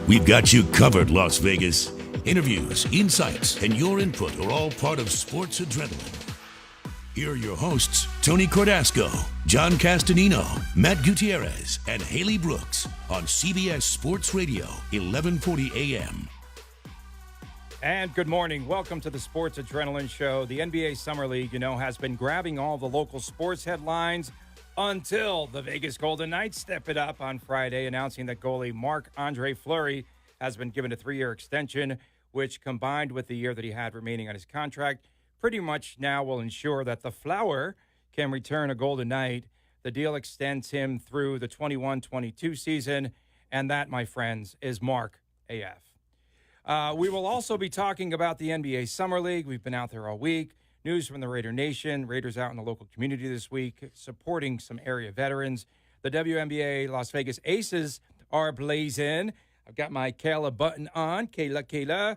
We've got you covered, Las Vegas. Interviews, insights, and your input are all part of Sports Adrenaline. Here are your hosts, Tony Cordasco, John Castanino, Matt Gutierrez, and Haley Brooks on CBS Sports Radio, 1140 AM. And good morning. Welcome to the Sports Adrenaline Show. The NBA Summer League, has been grabbing all the local sports headlines until the Vegas Golden Knights step it up on Friday, announcing that goalie Marc-Andre Fleury has been given a 3-year extension, which combined with the year that he had remaining on his contract, pretty much now will ensure that the Flower can return a Golden Knight. The deal extends him through the 21-22 season, and that, my friends, is Mark AF. We will also be talking about the NBA Summer League. We've been out there all week. News from the Raider Nation. Raiders out in the local community this week, supporting some area veterans. The WNBA Las Vegas Aces are blazing. I've got my Kayla button on. Kayla,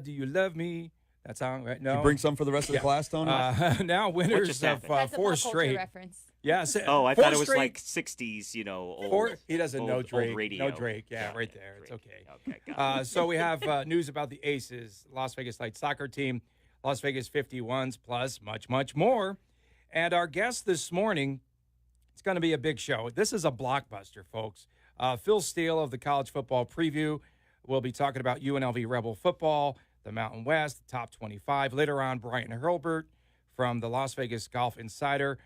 do you love me? That song, right? No. Did you bring some for the rest of the class, Tony? Now winners of That's four a straight. reference. Yes. Oh, I thought it was like 60s, old. He doesn't know Drake. Old radio. No Drake. Yeah, right there. Drake. It's okay. Okay, got it. So we have news about the Aces, Las Vegas Light soccer team, Las Vegas 51s, plus much, much more. And our guest this morning, it's going to be a big show. This is a blockbuster, folks. Phil Steele of the College Football Preview will be talking about UNLV Rebel football, the Mountain West, the top 25. Later on, Brian Hurlbert from the Las Vegas Golf Insider,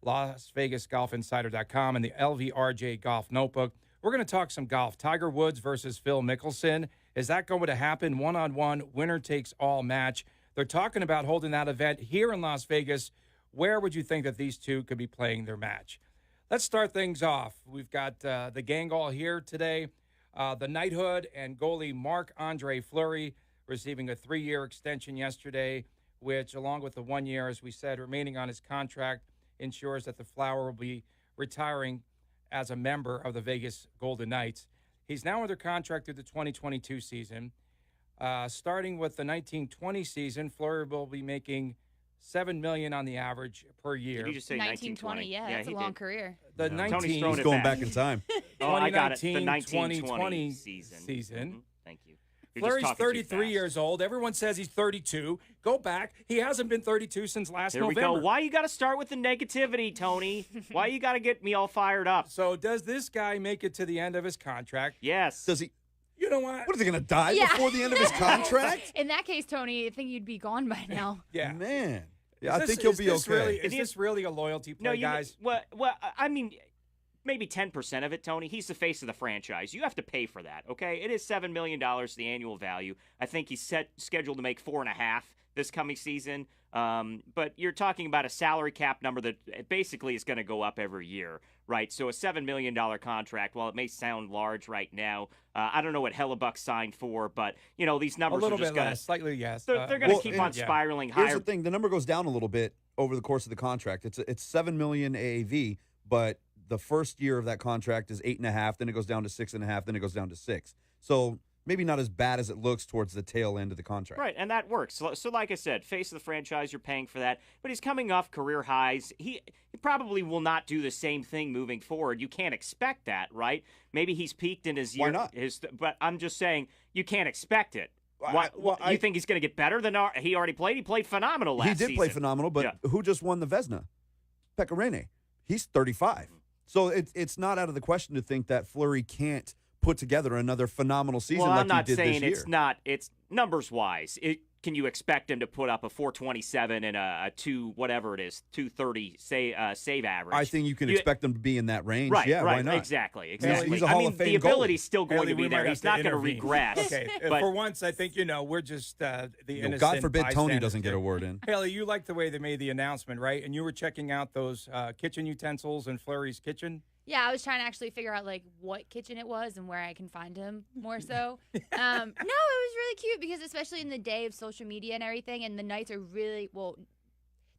LasVegasGolfInsider.com, and the LVRJ Golf Notebook. We're going to talk some golf. Tiger Woods versus Phil Mickelson. Is that going to happen? One-on-one, winner-takes-all match. They're talking about holding that event here in Las Vegas. Where would you think that these two could be playing their match? Let's start things off. We've got the gang all here today. The knighthood and goalie Marc-Andre Fleury receiving a 3-year extension yesterday, which, along with the 1 year, as we said, remaining on his contract, ensures that the Flower will be retiring as a member of the Vegas Golden Knights. He's now under contract through the 2022 season. Starting with the 1920 season, Fleury will be making $7 million on the average per year. Did you just say 1920? Yeah, that's a long career. The Tony's 19 throwing He's it going back in time. Oh, I got it. The 2020 season. season. Thank you. You're just Fleury's talking too 33 fast. years old. Everyone says he's 32. Go back. He hasn't been 32 since last There November. we go. Why you got to start with the negativity, Tony? Why you got to get me all fired up? So does this guy make it to the end of his contract? Yes. Does he? You know what? What is he going to die Yeah. before the end of his contract? In that case, Tony, I think you'd be gone by now. Yeah. Man. Is Yeah, I this- think he'll is be this okay. Really, is this really a loyalty play, guys? Well, I mean, maybe 10% of it, Tony. He's the face of the franchise. You have to pay for that, okay? It is $7 million, the annual value. I think he's scheduled to make $4.5 this coming season. But you're talking about a salary cap number that basically is going to go up every year, right? So a $7 million contract, while it may sound large right now, I don't know what Hellebuck signed for, but, these A numbers little are just bit going less, to slightly yes. they're going to Well, keep on yeah. spiraling Here's higher. the thing. The number goes down a little bit over the course of the contract. It's $7 million AAV, but the first year of that contract is 8.5, then it goes down to 6.5, then it goes down to 6. So maybe not as bad as it looks towards the tail end of the contract. Right, and that works. So like I said, face of the franchise, you're paying for that. But he's coming off career highs. He probably will not do the same thing moving forward. You can't expect that, right? Maybe he's peaked in his year. Why not? But I'm just saying, you can't expect it. Well, You think he's going to get better than he already played? He played phenomenal last He season. did play phenomenal, but Yeah. who just won the Vesna? Pecorine. He's 35. So it's not out of the question to think that Fleury can't put together another phenomenal season Well, like I'm not he did saying this year. it's not. It's numbers-wise. Can you expect him to put up a 427 and a 230 save average? I think you can expect him to be in that range. Right, yeah, right, why not? Exactly. He's a Hall of Fame the ability's goalie. still going Haley, to be we might there. have He's not going to intervene. regress. Okay, but for once, I think, we're just the innocent God forbid Tony bystanders doesn't get here. a word in. Haley, you like the way they made the announcement, right? And you were checking out those kitchen utensils in Fleury's kitchen? Yeah, I was trying to actually figure out what kitchen it was and where I can find him more so. No, it was really cute because especially in the day of social media and everything, and the Knights are really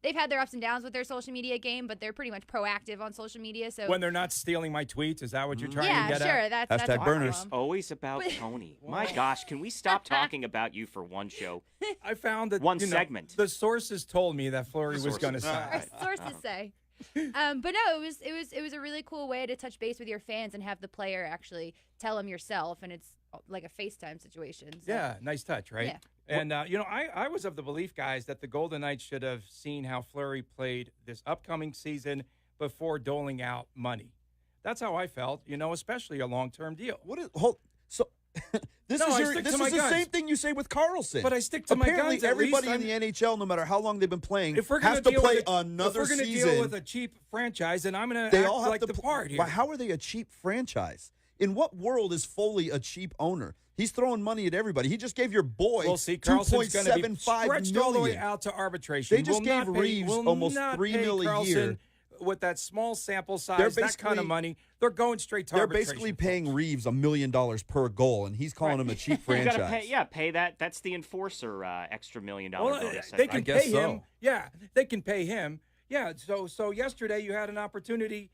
they've had their ups and downs with their social media game, but they're pretty much proactive on social media. So When they're not stealing my tweets, is that what you're trying to yeah, get sure, at? that's Hashtag one burners. of them. always about Tony. My gosh, can we stop talking about you for one show? I found that One segment. The sources told me that Fleury was going to Our sign. sources say. But no, it was a really cool way to touch base with your fans and have the player actually tell them yourself, and it's like a FaceTime situation. So. Yeah, nice touch, right? Yeah. And, I was of the belief, guys, that the Golden Knights should have seen how Fleury played this upcoming season before doling out money. That's how I felt, especially a long-term deal. This No, I is stick this to my is the guns. same thing you say with Carlson. But I stick to my Apparently, guns. At everybody least in the NHL, no matter how long they've been playing, if we're has gonna to play if another we're gonna season. deal with a cheap franchise, then I'm going They to all act have like to the part here. But how are they a cheap franchise? In what world is Foley a cheap owner? He's throwing money at everybody. He just gave your boy Well, see, Carlson's going to be $2.75 stretched all the way million. out to arbitration. They just gave Reeves almost $3 million a year. With that small sample They're size, that kind of money, they're going straight to They're arbitration. basically paying Reeves $1 million per goal, and he's calling him a cheap You franchise. gotta pay that. That's the enforcer extra $1 million Well, bonus. they can guess pay so. him. Yeah, they can pay him. Yeah, so yesterday you had an opportunity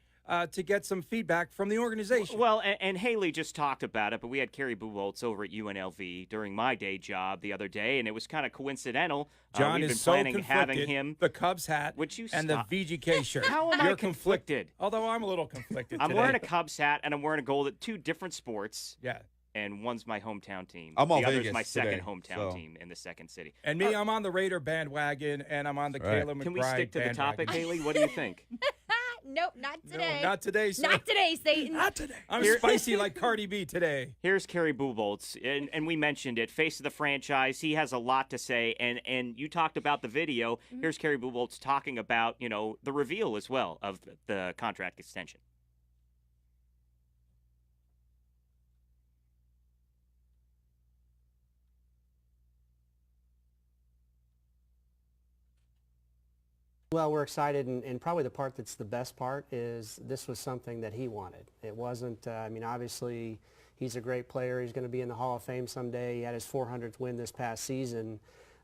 to get some feedback from the organization. Well, and Haley just talked about it, but we had Kerry Buboltz over at UNLV during my day job the other day, and it was kind of coincidental. John we've is been so planning conflicted. having him. The Cubs hat Would you and stop? the VGK shirt. How am I You're conflicted? Although I'm a little conflicted I'm today. wearing a Cubs hat and I'm wearing a gold at two different sports, Yeah. and one's my hometown team. I'm all the other's Vegas my second today, hometown so. team in the second city. And me, I'm on the Raider bandwagon, and I'm on the Right. Caleb McBride Can we stick to the bandwagon. topic, Haley? What do you think? Nope, not today. No, not today, sir. Not today, Satan. Not today. I'm Here- spicy like Cardi B today. Here's Kerry Buboltz, and we mentioned it, face of the franchise. He has a lot to say, and you talked about the video. Here's Kerry Buboltz talking about, the reveal as well of the contract extension. Well, we're excited, and probably the part that's the best part is this was something that he wanted. It wasn't, obviously he's a great player. He's going to be in the Hall of Fame someday. He had his 400th win this past season,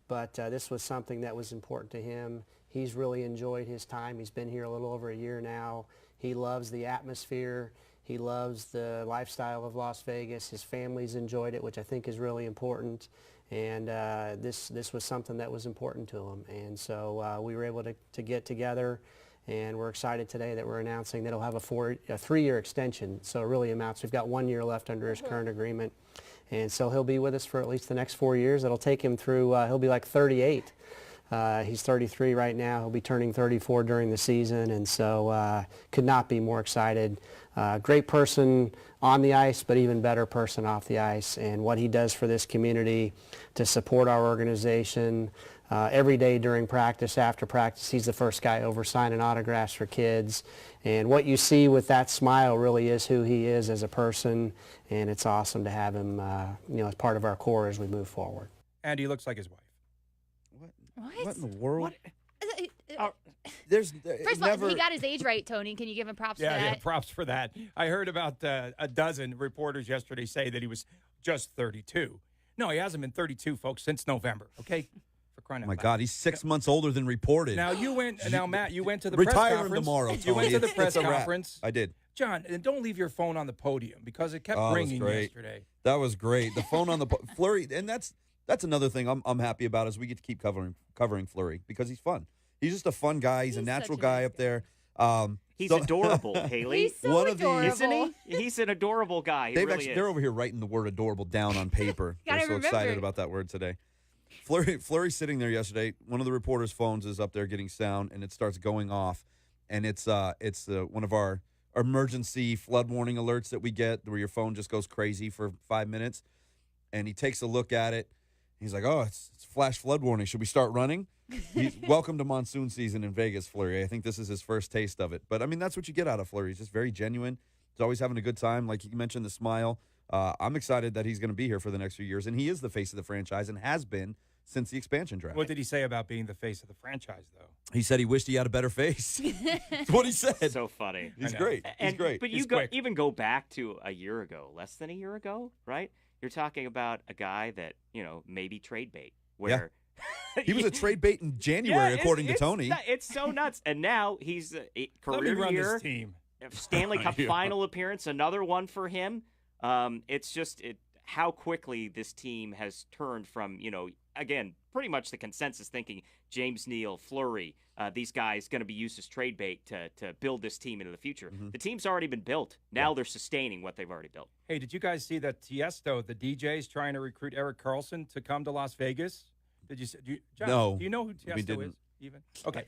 but this was something that was important to him. He's really enjoyed his time. He's been here a little over a year now. He loves the atmosphere. He loves the lifestyle of Las Vegas. His family's enjoyed it, which I think is really important. And this was something that was important to him. And so we were able to get together, and we're excited today that we're announcing that he'll have a 3-year extension. So it really amounts. We've got 1 year left under his current agreement. And so he'll be with us for at least the next 4 years. It'll take him through, he'll be like 38. He's 33 right now. He'll be turning 34 during the season, and so could not be more excited. Great person on the ice, but even better person off the ice, and what he does for this community to support our organization. Every day during practice, after practice, he's the first guy over signing autographs for kids. And what you see with that smile really is who he is as a person, and it's awesome to have him as part of our core as we move forward. And he looks like his wife. What in the world? First of all, he got his age right, Tony. Can you give him props for that? Yeah, props for that. I heard about a dozen reporters yesterday say that he was just 32. No, he hasn't been 32, folks, since November, okay? For crying Oh, out my loud. God, he's 6 months older than reported. Now, Matt, you went to the press Retire conference. him tomorrow, You Tony. went to the It's press a wrap. conference. I did. John, and don't leave your phone on the podium because it kept Oh, it was ringing great. yesterday. That was great. The phone on the Fleury, and that's another thing I'm happy about is we get to keep covering Fleury because he's fun. He's just a fun guy. He's a He's natural such a guy nice up there. He's So- adorable, Haley. He's so One of the- adorable. Isn't he? He's an adorable guy. He really is. They're over here writing the word adorable down on paper. Gotta They're so excited remember. about that word today. Fleury's sitting there yesterday. One of the reporters' phones is up there getting sound, and it starts going off. And it's one of our emergency flood warning alerts that we get where your phone just goes crazy for 5 minutes. And he takes a look at it. He's like, oh, it's flash flood warning. Should we start running? Welcome to monsoon season in Vegas, Fleury. I think this is his first taste of it. But, I mean, that's what you get out of Fleury. He's just very genuine. He's always having a good time. Like you mentioned, the smile. I'm excited that he's going to be here for the next few years. And he is the face of the franchise and has been since the expansion draft. What did he say about being the face of the franchise, though? He said he wished he had a better face. That's what he said. So funny. He's I know. great. He's great. But He's you quick. even go back to a year ago, less than a year ago, right? You're talking about a guy that, maybe trade bait. Where He was a trade bait in January, according to Tony. It's so nuts. And now he's Let me career run year. this team. Stanley Cup Yeah. final appearance, another one for him. It's just how quickly this team has turned from, again, pretty much the consensus thinking James Neal, Fleury, these guys going to be used as trade bait to build this team into the future. The team's already been built. Now they're sustaining what they've already built. Hey, did you guys see that Tiesto, the DJ, is trying to recruit Eric Carlson to come to Las Vegas? Did you? John, No, do you know who we Tiesto didn't. is? Even okay.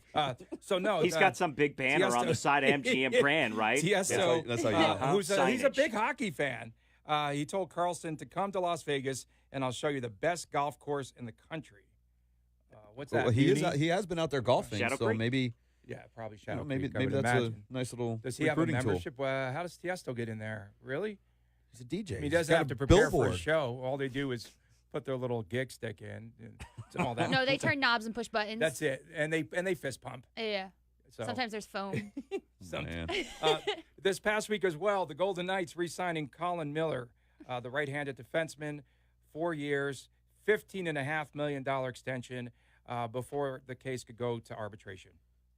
So no, He's got some big banner on the side of MGM Grand, right? Tiesto, That's how you know. he's a Signage. big hockey fan. He told Carlson to come to Las Vegas, and I'll show you the best golf course in the country. What's that? Well, Muni? he has been out there golfing, Shadow so Creek? maybe Yeah, probably Shadow maybe Creek, I would that's imagine. a nice little Does he have a recruiting tool. membership? How does Tiesto get in there? Really? He's a DJ. I mean, he He's doesn't got have a to prepare for a billboard. show. All they do is put their little gig stick in and all that. No, they turn knobs and push buttons. That's it, and they fist pump. Yeah. So Sometimes there's foam. Man. This past week as well, the Golden Knights re-signing Colin Miller, the right-handed defenseman, 4 years, $15.5 million extension before the case could go to arbitration.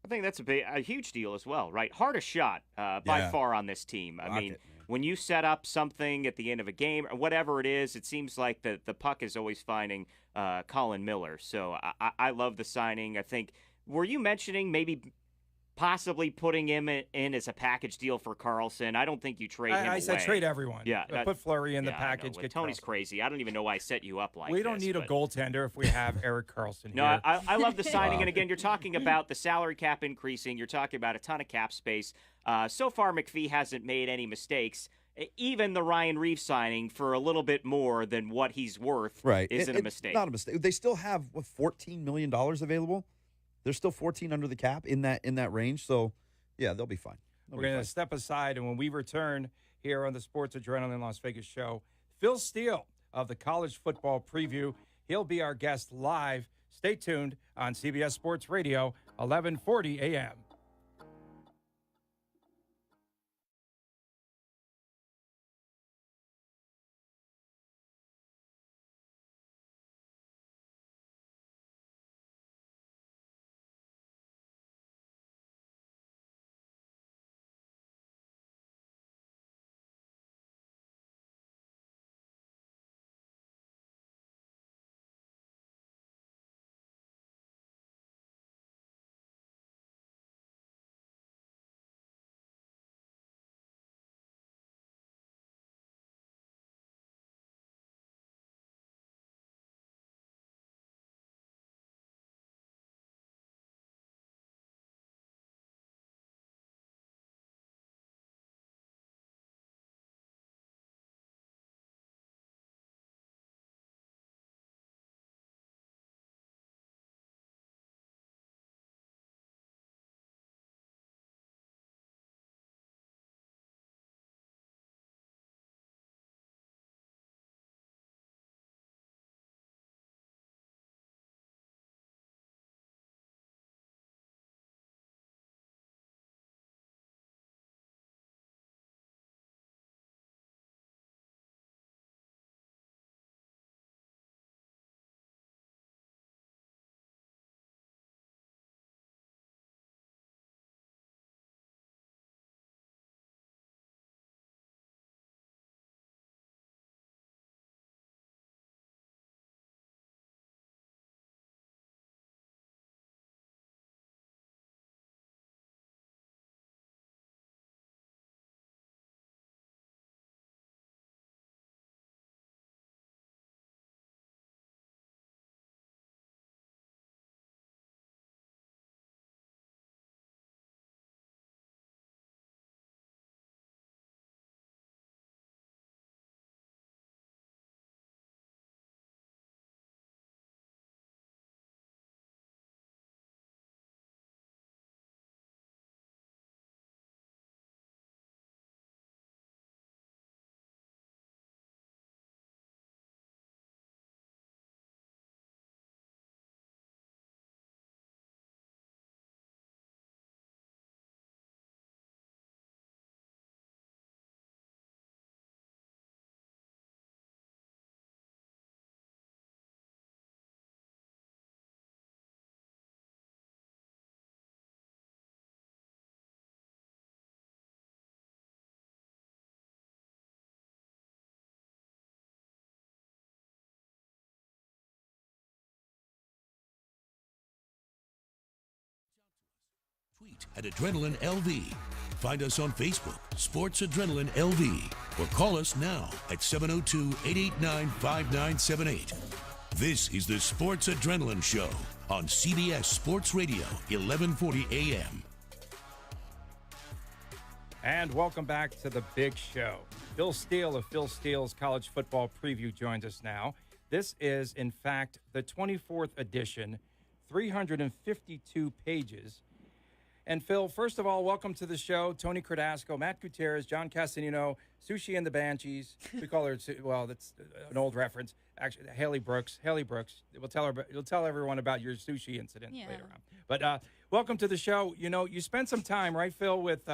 I think that's a huge deal as well, right? Hardest shot by Yeah. far on this team. I mean, Rocket, man. when you set up something at the end of a game or whatever it is, it seems like the puck is always finding Colin Miller. So I love the signing. I think, were you mentioning maybe possibly putting him in as a package deal for Carlson? I don't think you trade him I said away. trade everyone. Yeah, Put Fleury in the Yeah, I know, package. but Get Tony's Carlson. crazy. I don't even know why I set you up like We don't this, need a but- goaltender if we have Eric Carlson No, here. I love the signing. And again, you're talking about the salary cap increasing. You're talking about a ton of cap space. So far, McPhee hasn't made any mistakes. Even the Ryan Reeves signing for a little bit more than what he's worth Right. isn't a It's mistake. Not a mistake. They still have $14 million available. There's still 14 under the cap in that range. So yeah, they'll be fine. They'll We're be going fine. to step aside, and when we return here on the Sports Adrenaline Las Vegas show, Phil Steele of the College Football Preview, he'll be our guest live. Stay tuned on CBS Sports Radio, 1140 a.m. Tweet at Adrenaline LV. Find us on Facebook, Sports Adrenaline LV, or call us now at 702-889-5978. This is the Sports Adrenaline Show on CBS Sports Radio, 1140 AM. And welcome back to the big show. Phil Steele of Phil Steele's College Football Preview joins us now. This is, in fact, the 24th edition, 352 pages. And Phil, first of all, welcome to the show. Tony Cordasco, Matt Gutierrez, John Castanino, Sushi and the Banshees. We call her, well, that's an old reference. Actually, Haley Brooks. You'll tell everyone about your sushi incident later on. But welcome to the show. You know, you spent some time, right, Phil, with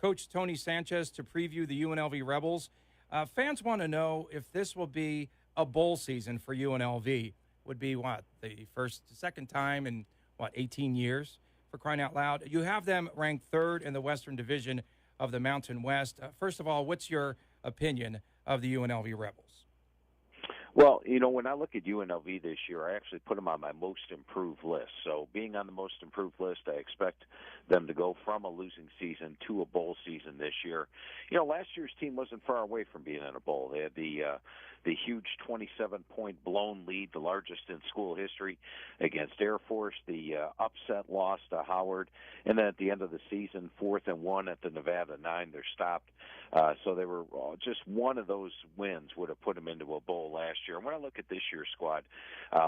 Coach Tony Sanchez to preview the UNLV Rebels. Fans want to know if this will be a bowl season for UNLV. Would be, what, the second time in, 18 years? For crying out loud. You have them ranked third in the Western Division of the Mountain West. First of all, what's your opinion of the UNLV Rebels? Well, you know, when I look at UNLV this year, I actually put them on my most improved list. So being on the most improved list, I expect them to go from a losing season to a bowl season this year. You know, last year's team wasn't far away from being in a bowl. They had the huge 27-point blown lead, the largest in school history, against Air Force, the upset loss to Howard, and then at the end of the season, 4th and 1 at the Nevada 9, they're stopped. So they were just one of those wins would have put them into a bowl last year. And when I look at this year's squad,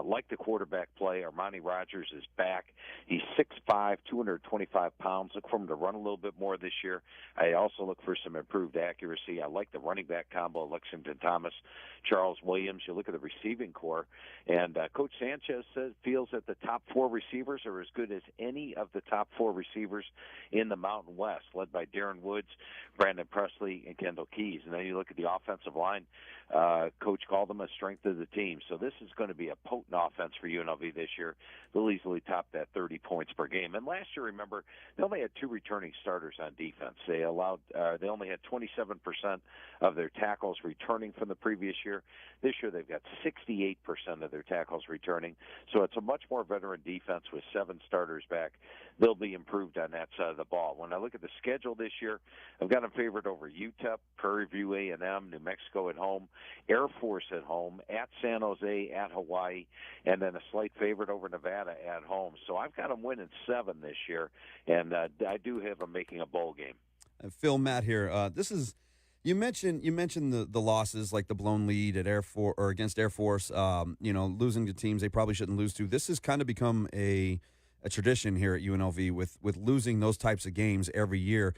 like the quarterback play, Armani Rogers is back. He's 6'5", 225 pounds. Look for him to run a little bit more this year. I also look for some improved accuracy. I like the running back combo, Lexington Thomas, Charles Williams. You look at the receiving core, and Coach Sanchez feels that the top 4 receivers are as good as any of the top 4 receivers in the Mountain West, led by Darren Woods, Brandon Presley, and Kendall Keys. And then you look at the offensive line. Coach called them a strength of the team. So this is going to be a potent offense for UNLV this year. They'll easily top that 30 points per game. And last year, remember, they only had 2 returning starters on defense. They only had 27% of their tackles returning from the previous year. This year, they've got 68% of their tackles returning. So it's a much more veteran defense with 7 starters back. They'll be improved on that side of the ball. When I look at the schedule this year, I've got them favored over UTEP, Prairie View A&M, New Mexico at home, Air Force at home, at San Jose, at Hawaii, and then a slight favorite over Nevada at home. So I've got them winning 7 this year, and I do have them making a bowl game. Phil, Matt here. This is you mentioned the losses, like the blown lead at Air Force or against Air Force. Losing to teams they probably shouldn't lose to. This has kind of become a tradition here at UNLV with losing those types of games every year,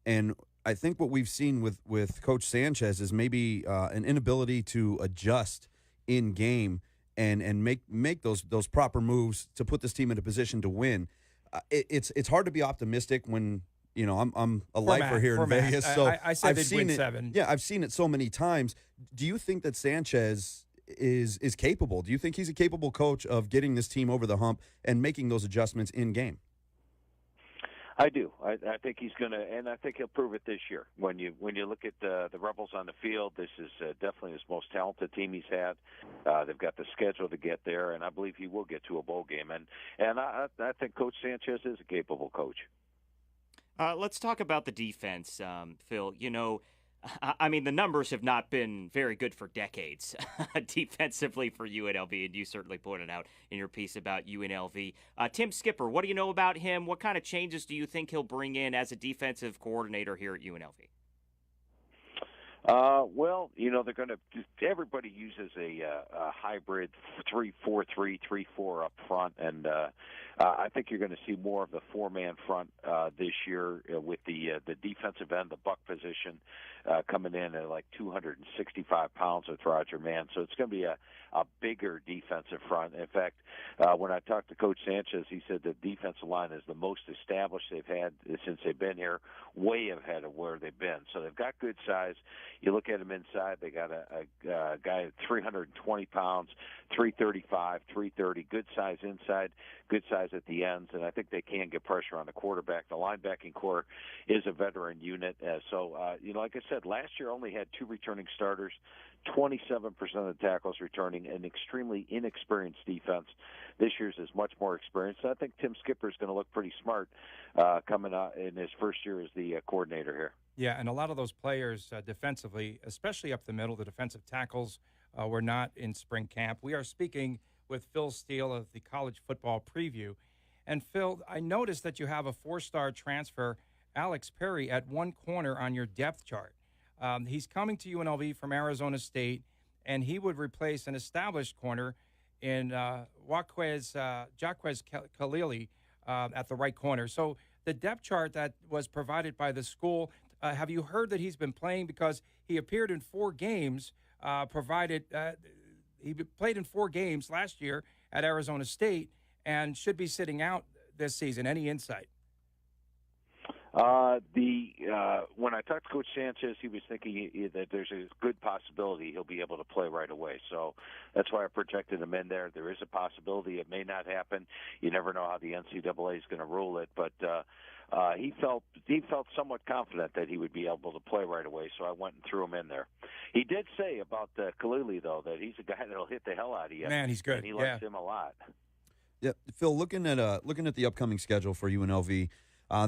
and I think what we've seen with Coach Sanchez is maybe an inability to adjust in game and make those proper moves to put this team in a position to win. It's hard to be optimistic when I'm a lifer here in Vegas, so I said they'd win it, 7. Yeah, I've seen it so many times. Do you think that Sanchez is capable? Do you think he's a capable coach of getting this team over the hump and making those adjustments in game? I do. I think he's going to, and I think he'll prove it this year. When you look at the Rebels on the field, this is definitely his most talented team he's had. They've got the schedule to get there, and I believe he will get to a bowl game. And I think Coach Sanchez is a capable coach. Let's talk about the defense, Phil. I mean, the numbers have not been very good for decades defensively for UNLV, and you certainly pointed out in your piece about UNLV. Tim Skipper, what do you know about him? What kind of changes do you think he'll bring in as a defensive coordinator here at UNLV? Well, they're going to. Everybody uses a hybrid 3-4-3, 3-4 up front, and I think you're going to see more of the 4-man front this year with the defensive end, the buck position, coming in at like 265 pounds with Roger Mann. So it's going to be a bigger defensive front. In fact, when I talked to Coach Sanchez, he said the defensive line is the most established they've had since they've been here, way ahead of where they've been. So they've got good size. You look at them inside, they got a guy at 320 pounds, 335, 330, good size inside, good size at the ends, and I think they can get pressure on the quarterback. The linebacking core is a veteran unit. Like I said, last year only had 2 returning starters. 27% of the tackles returning, an extremely inexperienced defense. This year's is much more experienced. I think Tim Skipper's going to look pretty smart coming out in his first year as the coordinator here. Yeah, and a lot of those players defensively, especially up the middle, the defensive tackles, were not in spring camp. We are speaking with Phil Steele of the College Football Preview. And, Phil, I noticed that you have a 4-star transfer, Alex Perry, at one corner on your depth chart. He's coming to UNLV from Arizona State, and he would replace an established corner in Jaquez Khalili at the right corner. So the depth chart that was provided by the school, have you heard that he's been playing? Because he appeared in 4 games, he played in 4 games last year at Arizona State and should be sitting out this season. Any insight? When I talked to Coach Sanchez, he was thinking that there's a good possibility he'll be able to play right away. So that's why I projected him in there. There is a possibility it may not happen. You never know how the NCAA is going to rule it, but he felt somewhat confident that he would be able to play right away. So I went and threw him in there. He did say about Khalili though that he's a guy that'll hit the hell out of you. Man, he's good. And he likes him a lot. Yeah, Phil, looking at the upcoming schedule for UNLV.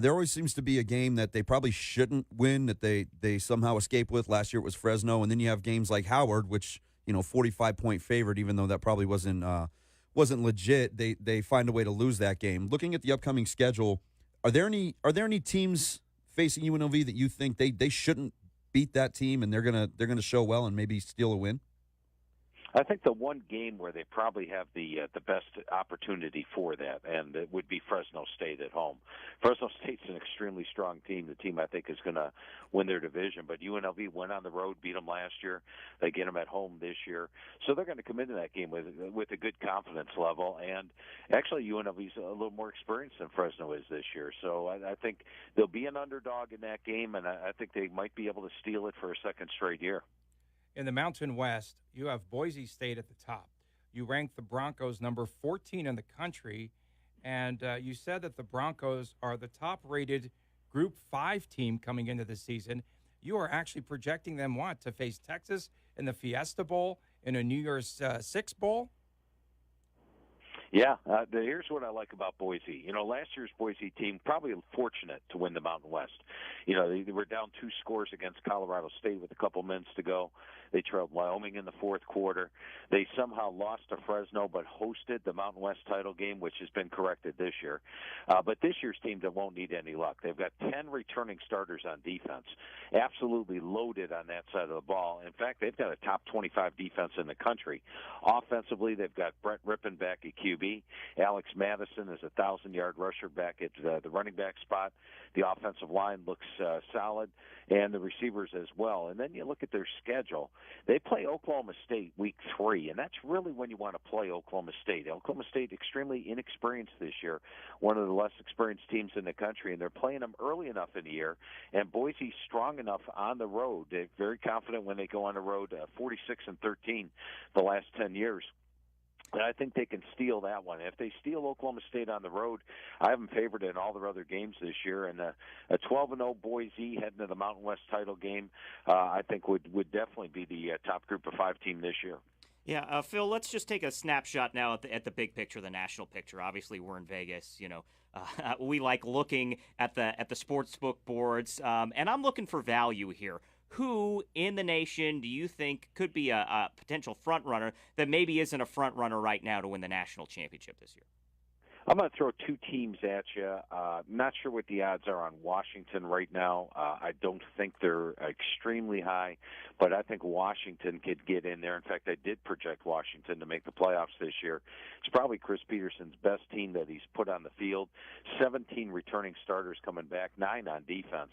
There always seems to be a game that they probably shouldn't win that they somehow escape with. Last year it was Fresno, and then you have games like Howard, which 45-point favorite, even though that probably wasn't legit. They find a way to lose that game. Looking at the upcoming schedule, are there any teams facing UNLV that you think they shouldn't beat that team and they're gonna show well and maybe steal a win? I think the one game where they probably have the best opportunity for that, and it would be Fresno State at home. Fresno State's an extremely strong team. The team I think is going to win their division, but UNLV went on the road, beat them last year. They get them at home this year, so they're going to come into that game with a good confidence level. And actually, UNLV's a little more experienced than Fresno is this year, so I think they'll be an underdog in that game, and I think they might be able to steal it for a second straight year. In the Mountain West, you have Boise State at the top. You rank the Broncos number 14 in the country, and you said that the Broncos are the top-rated Group 5 team coming into the season. You are actually projecting them, to face Texas in the Fiesta Bowl, in a New Year's Six Bowl? Yeah, here's what I like about Boise. Last year's Boise team probably fortunate to win the Mountain West. They were down 2 scores against Colorado State with a couple minutes to go. They trailed Wyoming in the fourth quarter. They somehow lost to Fresno but hosted the Mountain West title game, which has been corrected this year. But this year's team won't need any luck. They've got 10 returning starters on defense, absolutely loaded on that side of the ball. In fact, they've got a top 25 defense in the country. Offensively, they've got Brett Rippon back at QB. Alex Madison is a 1,000-yard rusher back at the running back spot. The offensive line looks solid, and the receivers as well. And then you look at their schedule. They play Oklahoma State week 3, and that's really when you want to play Oklahoma State. Oklahoma State extremely inexperienced this year, one of the less experienced teams in the country, and they're playing them early enough in the year. And Boise's strong enough on the road. They're very confident when they go on the road, 46-13 the last 10 years. And I think they can steal that one. If they steal Oklahoma State on the road, I have them favored in all their other games this year. And a 12-0 Boise heading to the Mountain West title game, I think would definitely be the top Group of 5 team this year. Yeah, Phil, let's just take a snapshot now at the big picture, the national picture. Obviously, we're in Vegas. We like looking at the sportsbook boards, and I'm looking for value here. Who in the nation do you think could be a potential front runner that maybe isn't a front runner right now to win the national championship this year? I'm going to throw 2 teams at you. Not sure what the odds are on Washington right now. I don't think they're extremely high, but I think Washington could get in there. In fact, I did project Washington to make the playoffs this year. It's probably Chris Peterson's best team that he's put on the field. 17 returning starters coming back, 9 on defense.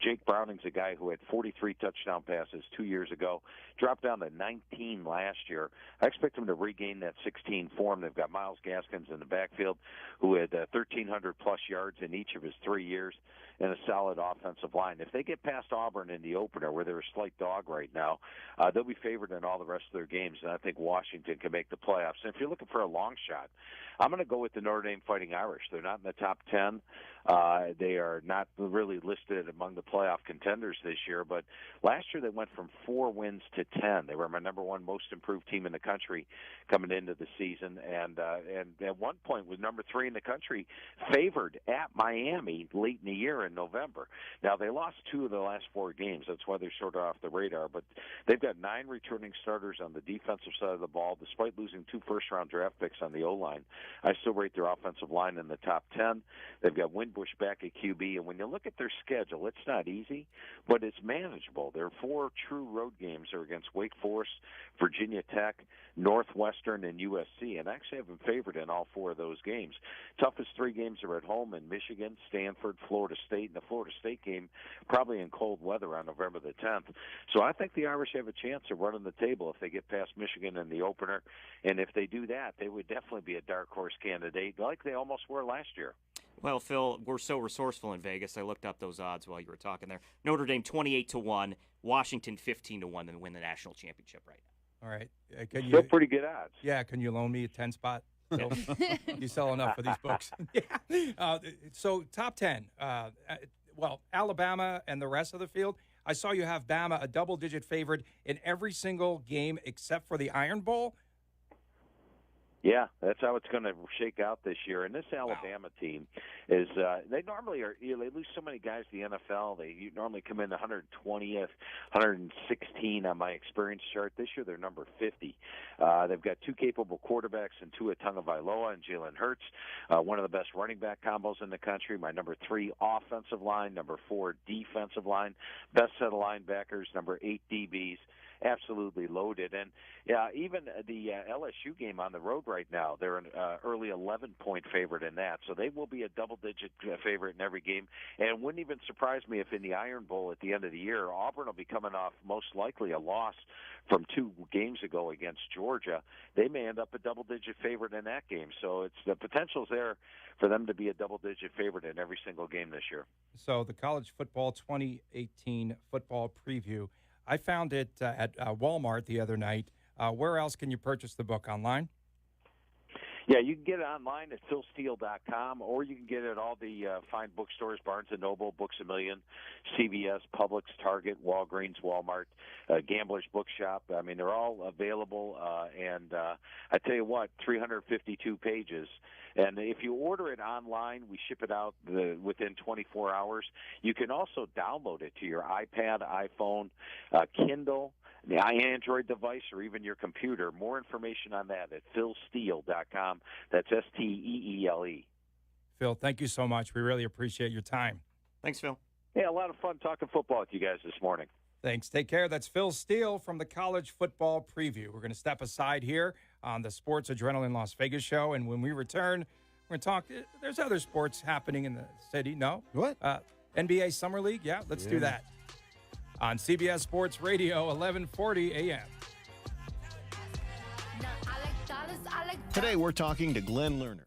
Jake Browning's a guy who had 43 touchdown passes 2 years ago, dropped down to 19 last year. I expect him to regain that 16 form. They've got Miles Gaskins in the backfield, who had 1,300-plus yards in each of his 3 years. and a solid offensive line. If they get past Auburn in the opener, where they're a slight dog right now, they'll be favored in all the rest of their games, and I think Washington can make the playoffs. And if you're looking for a long shot, I'm going to go with the Notre Dame Fighting Irish. They're not in the top 10. They are not really listed among the playoff contenders this year, but last year they went from 4 wins to 10. They were my number 1 most improved team in the country coming into the season, and at one point was number 3 in the country, favored at Miami late in the year in November. Now, they lost 2 of the last 4 games. That's why they're sort of off the radar, but they've got 9 returning starters on the defensive side of the ball, despite losing 2 first-round draft picks on the O-line. I still rate their offensive line in the top 10. They've got Windbush back at QB, and when you look at their schedule, it's not easy, but it's manageable. Their 4 true road games are against Wake Forest, Virginia Tech, Northwestern, and USC, and I actually have them favored in all 4 of those games. Toughest 3 games are at home in Michigan, Stanford, Florida State, and the Florida State game probably in cold weather on November the 10th. So I think the Irish have a chance of running the table if they get past Michigan in the opener, and if they do that, they would definitely be a dark horse candidate like they almost were last year. Well, Phil, we're so resourceful in Vegas. I looked up those odds while you were talking there. Notre Dame 28-1, Washington 15-1 to win the national championship right now. All right. Can Still you? pretty good odds. Yeah. Can you loan me a 10 spot? So, you sell enough for these books. Yeah. So top 10. Well, Alabama and the rest of the field. I saw you have Bama a double-digit favorite in every single game except for the Iron Bowl. Yeah, that's how it's going to shake out this year. And this Alabama team is they normally are they lose so many guys to the NFL. They normally come in 120th, 116 on my experience chart. This year they're number 50. They've got 2 capable quarterbacks and Tua Tagovailoa and Jalen Hurts, one of the best running back combos in the country. My number 3 offensive line, number 4 defensive line, best set of linebackers, number 8 DBs. Absolutely loaded. And even the LSU game on the road right now, they're an early 11-point favorite in that. So they will be a double-digit favorite in every game. And it wouldn't even surprise me if in the Iron Bowl at the end of the year, Auburn will be coming off most likely a loss from 2 games ago against Georgia. They may end up a double-digit favorite in that game. So it's the potential's there for them to be a double-digit favorite in every single game this year. So the College Football 2018 football preview. I found it at Walmart the other night. Where else can you purchase the book? Online? Yeah, you can get it online at philsteele.com, or you can get it at all the fine bookstores, Barnes & Noble, Books A Million, CBS, Publix, Target, Walgreens, Walmart, Gambler's Bookshop. I mean, they're all available, and I tell you what, 352 pages. And if you order it online, we ship it out within 24 hours. You can also download it to your iPad, iPhone, Kindle, the Android device, or even your computer. More information on that at philsteele.com. That's STEELE. Phil, thank you so much. We really appreciate your time. Thanks, Phil. Yeah, a lot of fun talking football with you guys this morning. Thanks. Take care. That's Phil Steele from the College Football Preview. We're going to step aside here on the Sports Adrenaline Las Vegas show, and when we return, we're going to talk. There's other sports happening in the city. No? What? NBA Summer League? Yeah, let's do that. On CBS Sports Radio, 1140 a.m. Today we're talking to Glenn Lerner.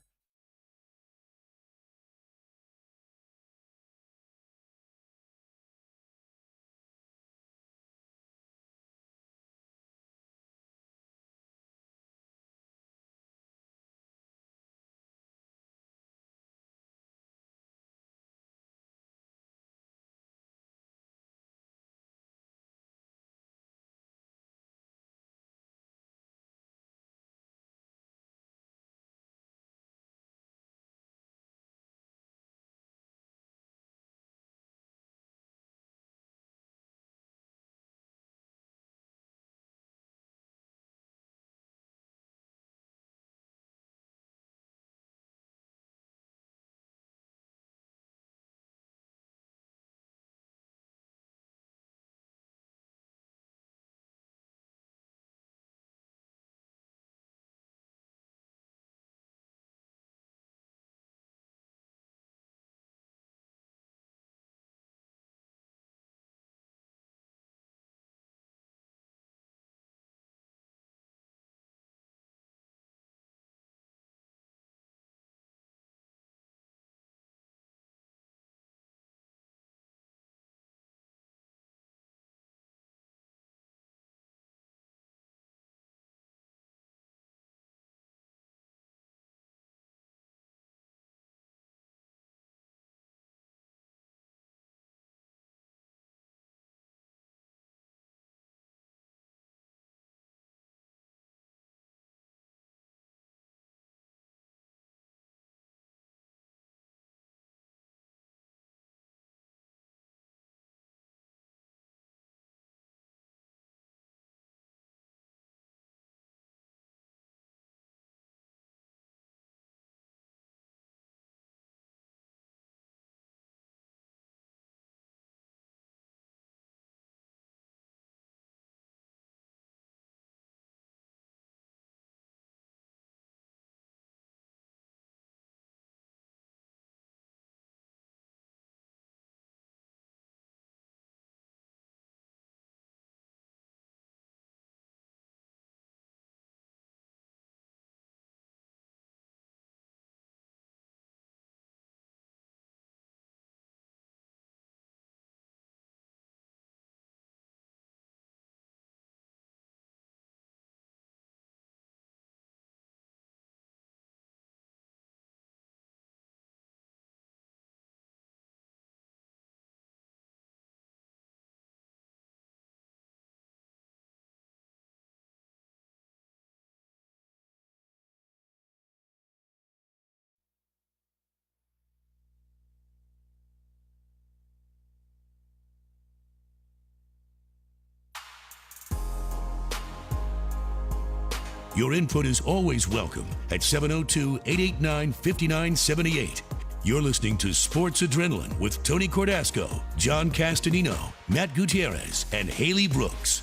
Your input is always welcome at 702-889-5978. You're listening to Sports Adrenaline with Tony Cordasco, John Castanino, Matt Gutierrez, and Haley Brooks.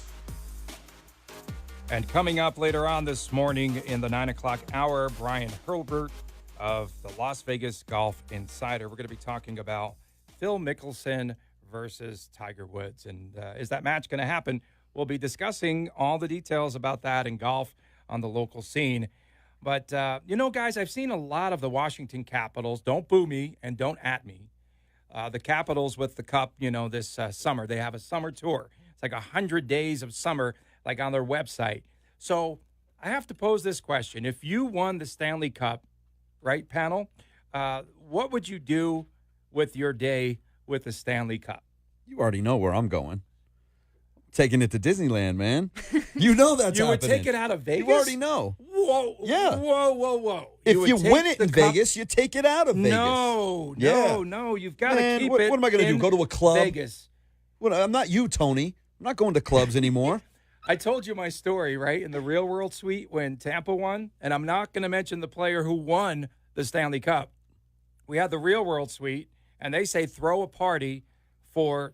And coming up later on this morning in the 9 o'clock hour, Brian Hurlbert of the Las Vegas Golf Insider. We're going to be talking about Phil Mickelson versus Tiger Woods. And is that match going to happen? We'll be discussing all the details about that in golf on the local scene. But, guys, I've seen a lot of the Washington Capitals. Don't boo me and don't at me. The Capitals with the Cup, this summer. They have a summer tour. It's like 100 days of summer, like on their website. So I have to pose this question. If you won the Stanley Cup, right, panel, what would you do with your day with the Stanley Cup? You already know where I'm going. Taking it to Disneyland, man. You know that's you happening. Would take it out of Vegas? You already know. Whoa. Yeah. Whoa. If you win it in Vegas, you take it out of Vegas. No. You've got to keep it. What am I going to do? Go to a club? Vegas. Well, I'm not you, Tony. I'm not going to clubs anymore. I told you my story, right, in the Real World Suite when Tampa won, and I'm not going to mention the player who won the Stanley Cup. We had the Real World Suite, and they say throw a party for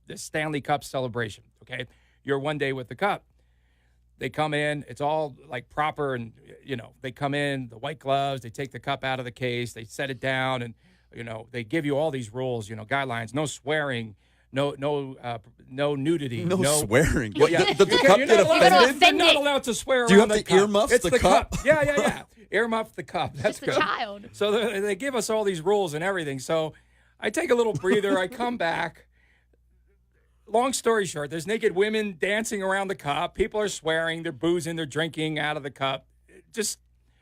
the Stanley Cup celebration, okay? You're one day with the Cup. They come in, it's all like proper, and, they come in, the white gloves, they take the cup out of the case, they set it down, and, they give you all these rules, guidelines, no swearing, no nudity. No swearing. What, yeah. Did the cup get offended? You're not allowed to swear Do you around have the to earmuff It's the cup? Yeah. Earmuff the cup. That's just good. a child. So they give us all these rules and everything. So I take a little breather. I come back. Long story short, there's naked women dancing around the cup. People are swearing. They're boozing. They're drinking out of the cup. Just,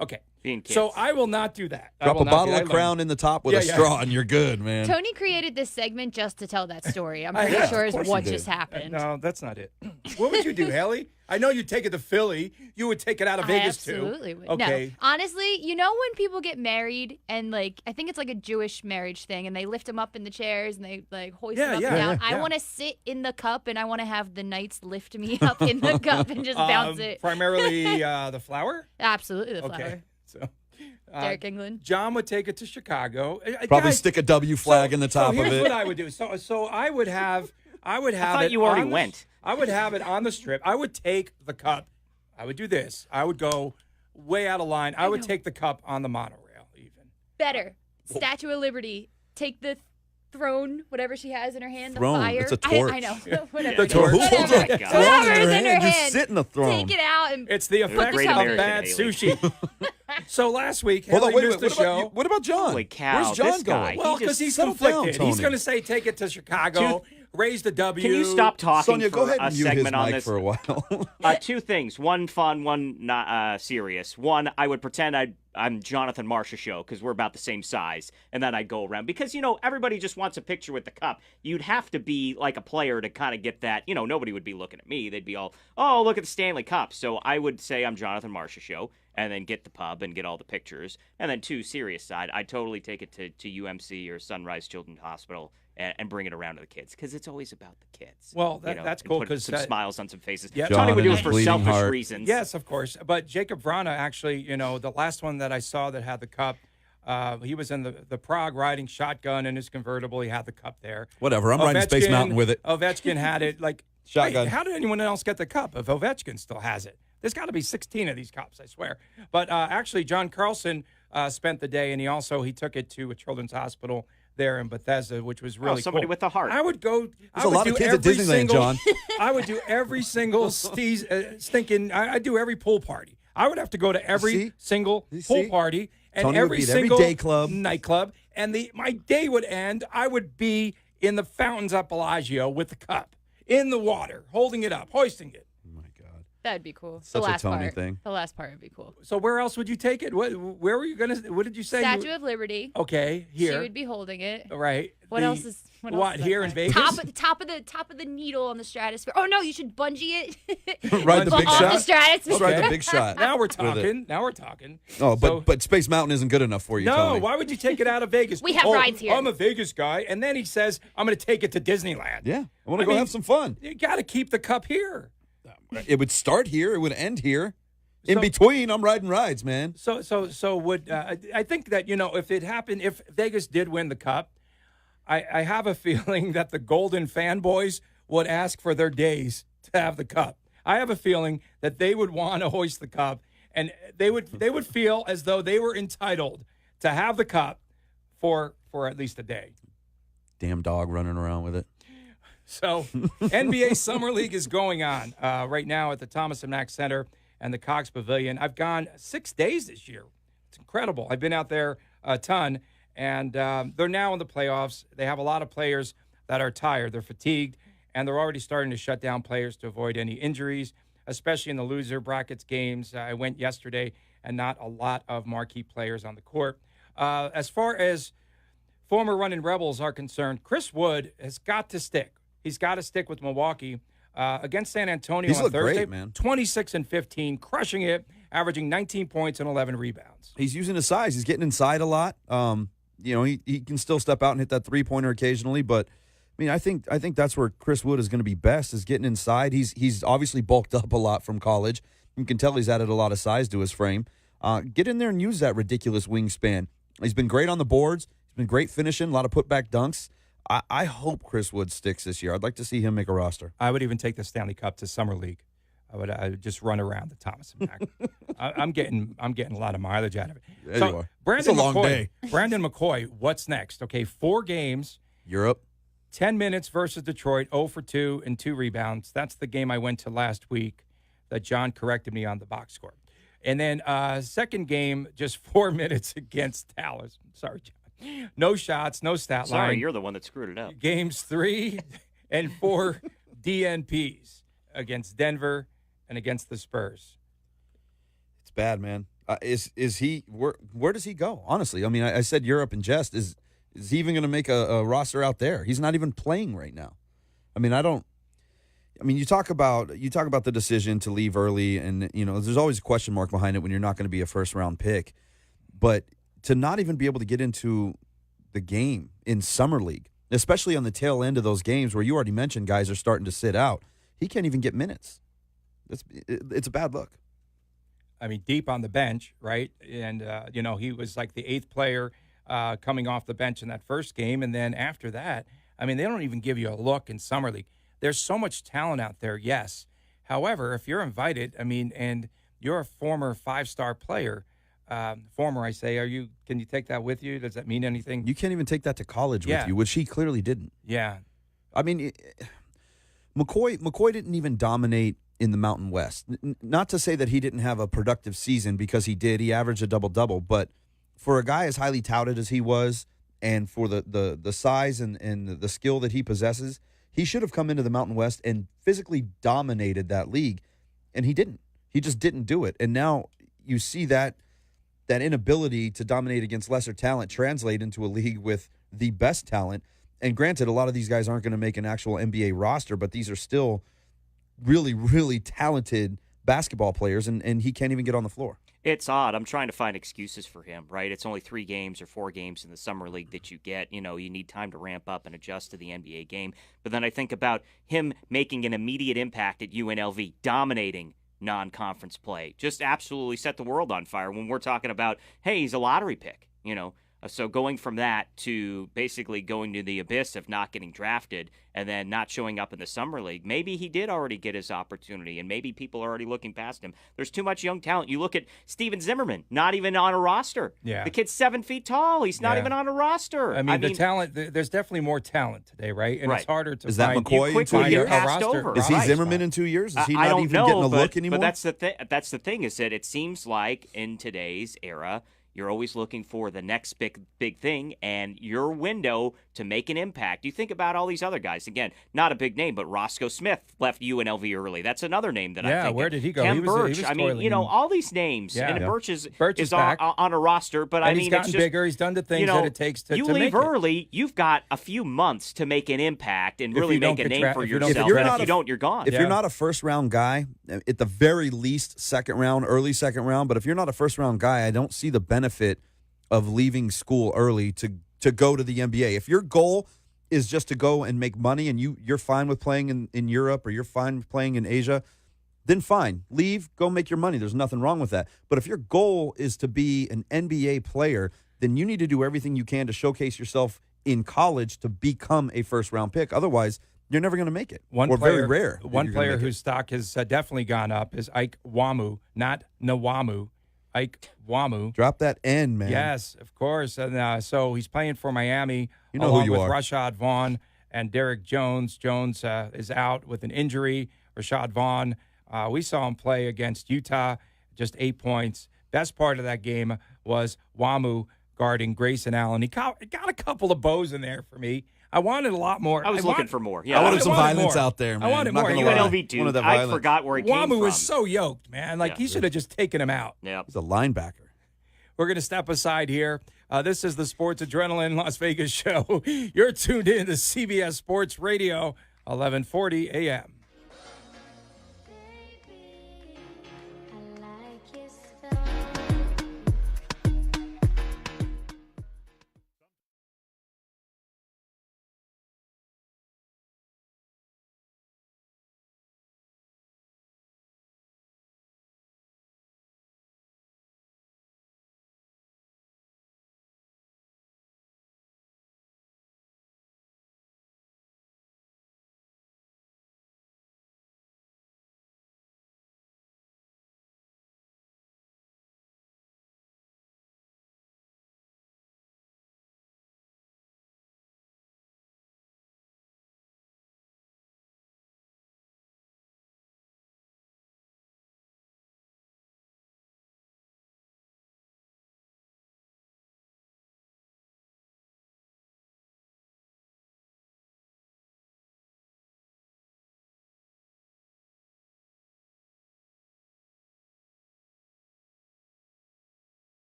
okay. Being kids. So I will not do that. Drop a bottle of Crown in the top with a straw, and you're good, man. Tony created this segment just to tell that story. I'm I pretty have. sure Of is course what he just did. happened. No, that's not it. What would you do, Haley? I know you'd take it to Philly. You would take it out of Vegas, I absolutely would. Okay. No, honestly, when people get married and, I think it's like a Jewish marriage thing, and they lift them up in the chairs and they, hoist them up and down. Yeah. I want to sit in the cup, and I want to have the knights lift me up in the cup and just bounce it. Primarily the flower? Absolutely the flower. Okay. So, Derek England. John would take it to Chicago. Probably Guys, stick a W flag in the top so of here's it. what I would do. So I would have I it. thought you already went. I would have it on the strip. I would take the cup. I would do this. I would go way out of line. I would take the cup on the monorail even. Better. Statue of Liberty. Take the throne, whatever she has in her hand, Throne. the fire. It's a torch. I know. Whatever. The torch. Whatever. Oh my God. Whatever is Throne in her Just hand. sit in the throne. Take it out and It's the effects Great of American, bad Haley. sushi. So last week, Hold on, Haley wait a missed minute. the What about, show. you? What about John? Holy cow, Where's John this guy. going? Well, He because just he's settle down, conflicted. He's Tony. going to say, take it to Chicago, raise the W. Can you stop talking Sonia, for go ahead a and mute his segment on mic this? for a while. Two things. One fun, one not serious. One, I would pretend I'm Jonathan Marsh's show because we're about the same size, and then I'd go around. Because, everybody just wants a picture with the cup. You'd have to be like a player to kind of get that. Nobody would be looking at me. They'd be all, oh, look at the Stanley Cup. So I would say I'm Jonathan Marsh's show, and then get the pub and get all the pictures. And then two, serious side, I'd totally take it to UMC or Sunrise Children's Hospital and bring it around to the kids because it's always about the kids. Well, that's cool Put because some smiles on some faces. Yeah, Tony would do John it for and his selfish bleeding heart. reasons. Yes, of course. But Jacob Vrana, actually, the last one that I saw that had the cup, he was in the Prague riding shotgun in his convertible. He had the cup there. Whatever. I'm riding Space Mountain with it. Ovechkin had it. Shotgun. Wait, how did anyone else get the cup if Ovechkin still has it? There's got to be 16 of these cups, I swear. But actually, John Carlson spent the day, and he took it to a children's hospital there in Bethesda, which was really somebody cool. with a heart. I would go. There's a lot of kids at Disneyland, John. I would do every single stinking. I'd do every pool party. I would have to go to every single pool party and Tony would every be at every single day club. nightclub, and my day would end. I would be in the fountains at Bellagio with the cup in the water, holding it up, hoisting it. That'd be cool. Such the a last Tony part. thing. The last part would be cool. So where else would you take it? Where were you gonna? What did you say? Statue of Liberty. Okay, here. She would be holding it. Right. What else is? What else is here that in part? Vegas? Top of the needle on the stratosphere. Oh no, you should bungee it. Ride the big on shot. the stratosphere. Let's ride the big shot. Now we're with it. talking. Oh, So- but Space Mountain isn't good enough for you, No, Tony. why would you take it out of Vegas? We have rides here. I'm a Vegas guy, and then he says, "I'm going to take it to Disneyland." Yeah, I want to go have some fun. You got to keep the cup here. It would start here. It would end here. In between, I'm riding rides, man. So would I think that, if it happened, if Vegas did win the Cup, I have a feeling that the Golden fanboys would ask for their days to have the Cup. I have a feeling that they would want to hoist the Cup, and they would feel as though they were entitled to have the Cup for at least a day. Damn dog running around with it. So NBA Summer League is going on right now at the Thomas and Mack Center and the Cox Pavilion. I've gone 6 days this year. It's incredible. I've been out there a ton, and they're now in the playoffs. They have a lot of players that are tired. They're fatigued, and they're already starting to shut down players to avoid any injuries, especially in the loser brackets games. I went yesterday, and not a lot of marquee players on the court. As far as former running Rebels are concerned, Chris Wood has got to stick. He's got to stick with Milwaukee. Against San Antonio He's on looked Thursday, great, man. 26-15, crushing it, averaging 19 points and 11 rebounds. He's using his size. He's getting inside a lot. He can still step out and hit that three-pointer occasionally, but I think that's where Chris Wood is going to be best, is getting inside. He's obviously bulked up a lot from college. You can tell he's added a lot of size to his frame. Get in there and use that ridiculous wingspan. He's been great on the boards. He's been great finishing, a lot of putback dunks. I hope Chris Wood sticks this year. I'd like to see him make a roster. I would even take the Stanley Cup to Summer League. I would just run around the Thomas and Mack. I'm getting a lot of mileage out of it. There So, you are. Brandon It's a long McCoy, day. Brandon McCoy, what's next? Okay, 4 games. Europe. 10 minutes versus Detroit, 0 for 2 and 2 rebounds. That's the game I went to last week that John corrected me on the box score. And then second game, just 4 minutes against Dallas. Sorry, John. No shots, no stat line. Sorry, you're the one that screwed it up. Games 3 and 4 DNPs against Denver and against the Spurs. It's bad, man. Is he where does he go? Honestly, I said Europe in jest. Is he even going to make a roster out there? He's not even playing right now. You talk about the decision to leave early, and there's always a question mark behind it when you're not going to be a first round pick. But to not even be able to get into the game in Summer League, especially on the tail end of those games where you already mentioned guys are starting to sit out, he can't even get minutes. It's a bad look. Deep on the bench, right? And, he was like the 8th player coming off the bench in that first game. And then after that, they don't even give you a look in Summer League. There's so much talent out there, yes. However, if you're invited, and you're a former 5-star player, former, I say, can you take that with you? Does that mean anything? You can't even take that to college with you, which he clearly didn't. Yeah. McCoy didn't even dominate in the Mountain West. Not to say that he didn't have a productive season, because he did. He averaged a double-double. But for a guy as highly touted as he was, and for the size and the skill that he possesses, he should have come into the Mountain West and physically dominated that league, and he didn't. He just didn't do it. And now you see that inability to dominate against lesser talent translate into a league with the best talent. And granted, a lot of these guys aren't going to make an actual NBA roster, but these are still really, really talented basketball players, and he can't even get on the floor. It's odd. I'm trying to find excuses for him, right? It's only 3 games or 4 games in the Summer League that you get. You need time to ramp up and adjust to the NBA game. But then I think about him making an immediate impact at UNLV, dominating non-conference play, just absolutely set the world on fire when we're talking about, hey, he's a lottery pick, So going from that to basically going to the abyss of not getting drafted and then not showing up in the Summer League, maybe he did already get his opportunity, and maybe people are already looking past him. There's too much young talent. You look at Steven Zimmerman, not even on a roster. Yeah. The kid's 7 feet tall. He's not even on a roster. The talent, there's definitely more talent today, right? And it's harder to Is that find. McCoy in 2 years? Over. Is he Zimmerman in 2 years? Is he I not don't even know, getting a look anymore? But that's the thing is that it seems like in today's era, you're always looking for the next big thing, and your window to make an impact. You think about all these other guys. Again, not a big name, but Roscoe Smith left UNLV early. That's another name that I think. Yeah, where did he go? Kem He was Birch. All these names. Yeah. And Birch is back. on a roster, but and he's gotten bigger. He's done the things that it takes to you to leave make early, you've got a few months to make an impact and really make a name for yourself. If You don't, you're gone. If you're not a first-round guy, at the very least second round, early second round, but if you're not a first-round guy, I don't see the benefit of leaving school early to go to the NBA. If your goal is just to go and make money and you're fine with playing in Europe or you're fine with playing in Asia, then fine. Leave, go make your money. There's nothing wrong with that. But if your goal is to be an NBA player, then you need to do everything you can to showcase yourself in college to become a first-round pick. Otherwise, you're never going to make it. Very rare. One player whose stock has definitely gone up is Ike Wamu, not Nawamu. Ike Wamu. Drop that N, man. Yes, of course. And so he's playing for Miami. You know along who you with are. Rashad Vaughn and Derek Jones. Jones is out with an injury. Rashad Vaughn, we saw him play against Utah, just 8 points. Best part of that game was Wamu guarding Grayson Allen. He got a couple of bows in there for me. I wanted a lot more. I was looking for more. Yeah, I wanted some violence more. out there, man. I wanted Not more. gonna UNLV lie. dude, One of the I violence. forgot where he came Wamu from. was so yoked, man. Like, he should have just taken him out. Yeah. He's a linebacker. We're going to step aside here. This is the Sports Adrenaline Las Vegas show. You're tuned in to CBS Sports Radio, 1140 a.m.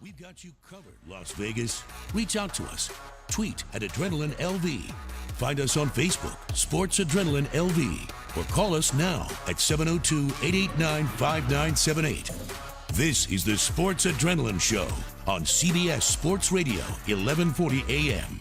We've got you covered, Las Vegas. Reach out to us. Tweet at Adrenaline LV. Find us on Facebook, Sports Adrenaline LV, or call us now at 702-889-5978. This is the Sports Adrenaline Show on CBS Sports Radio, 1140 a.m.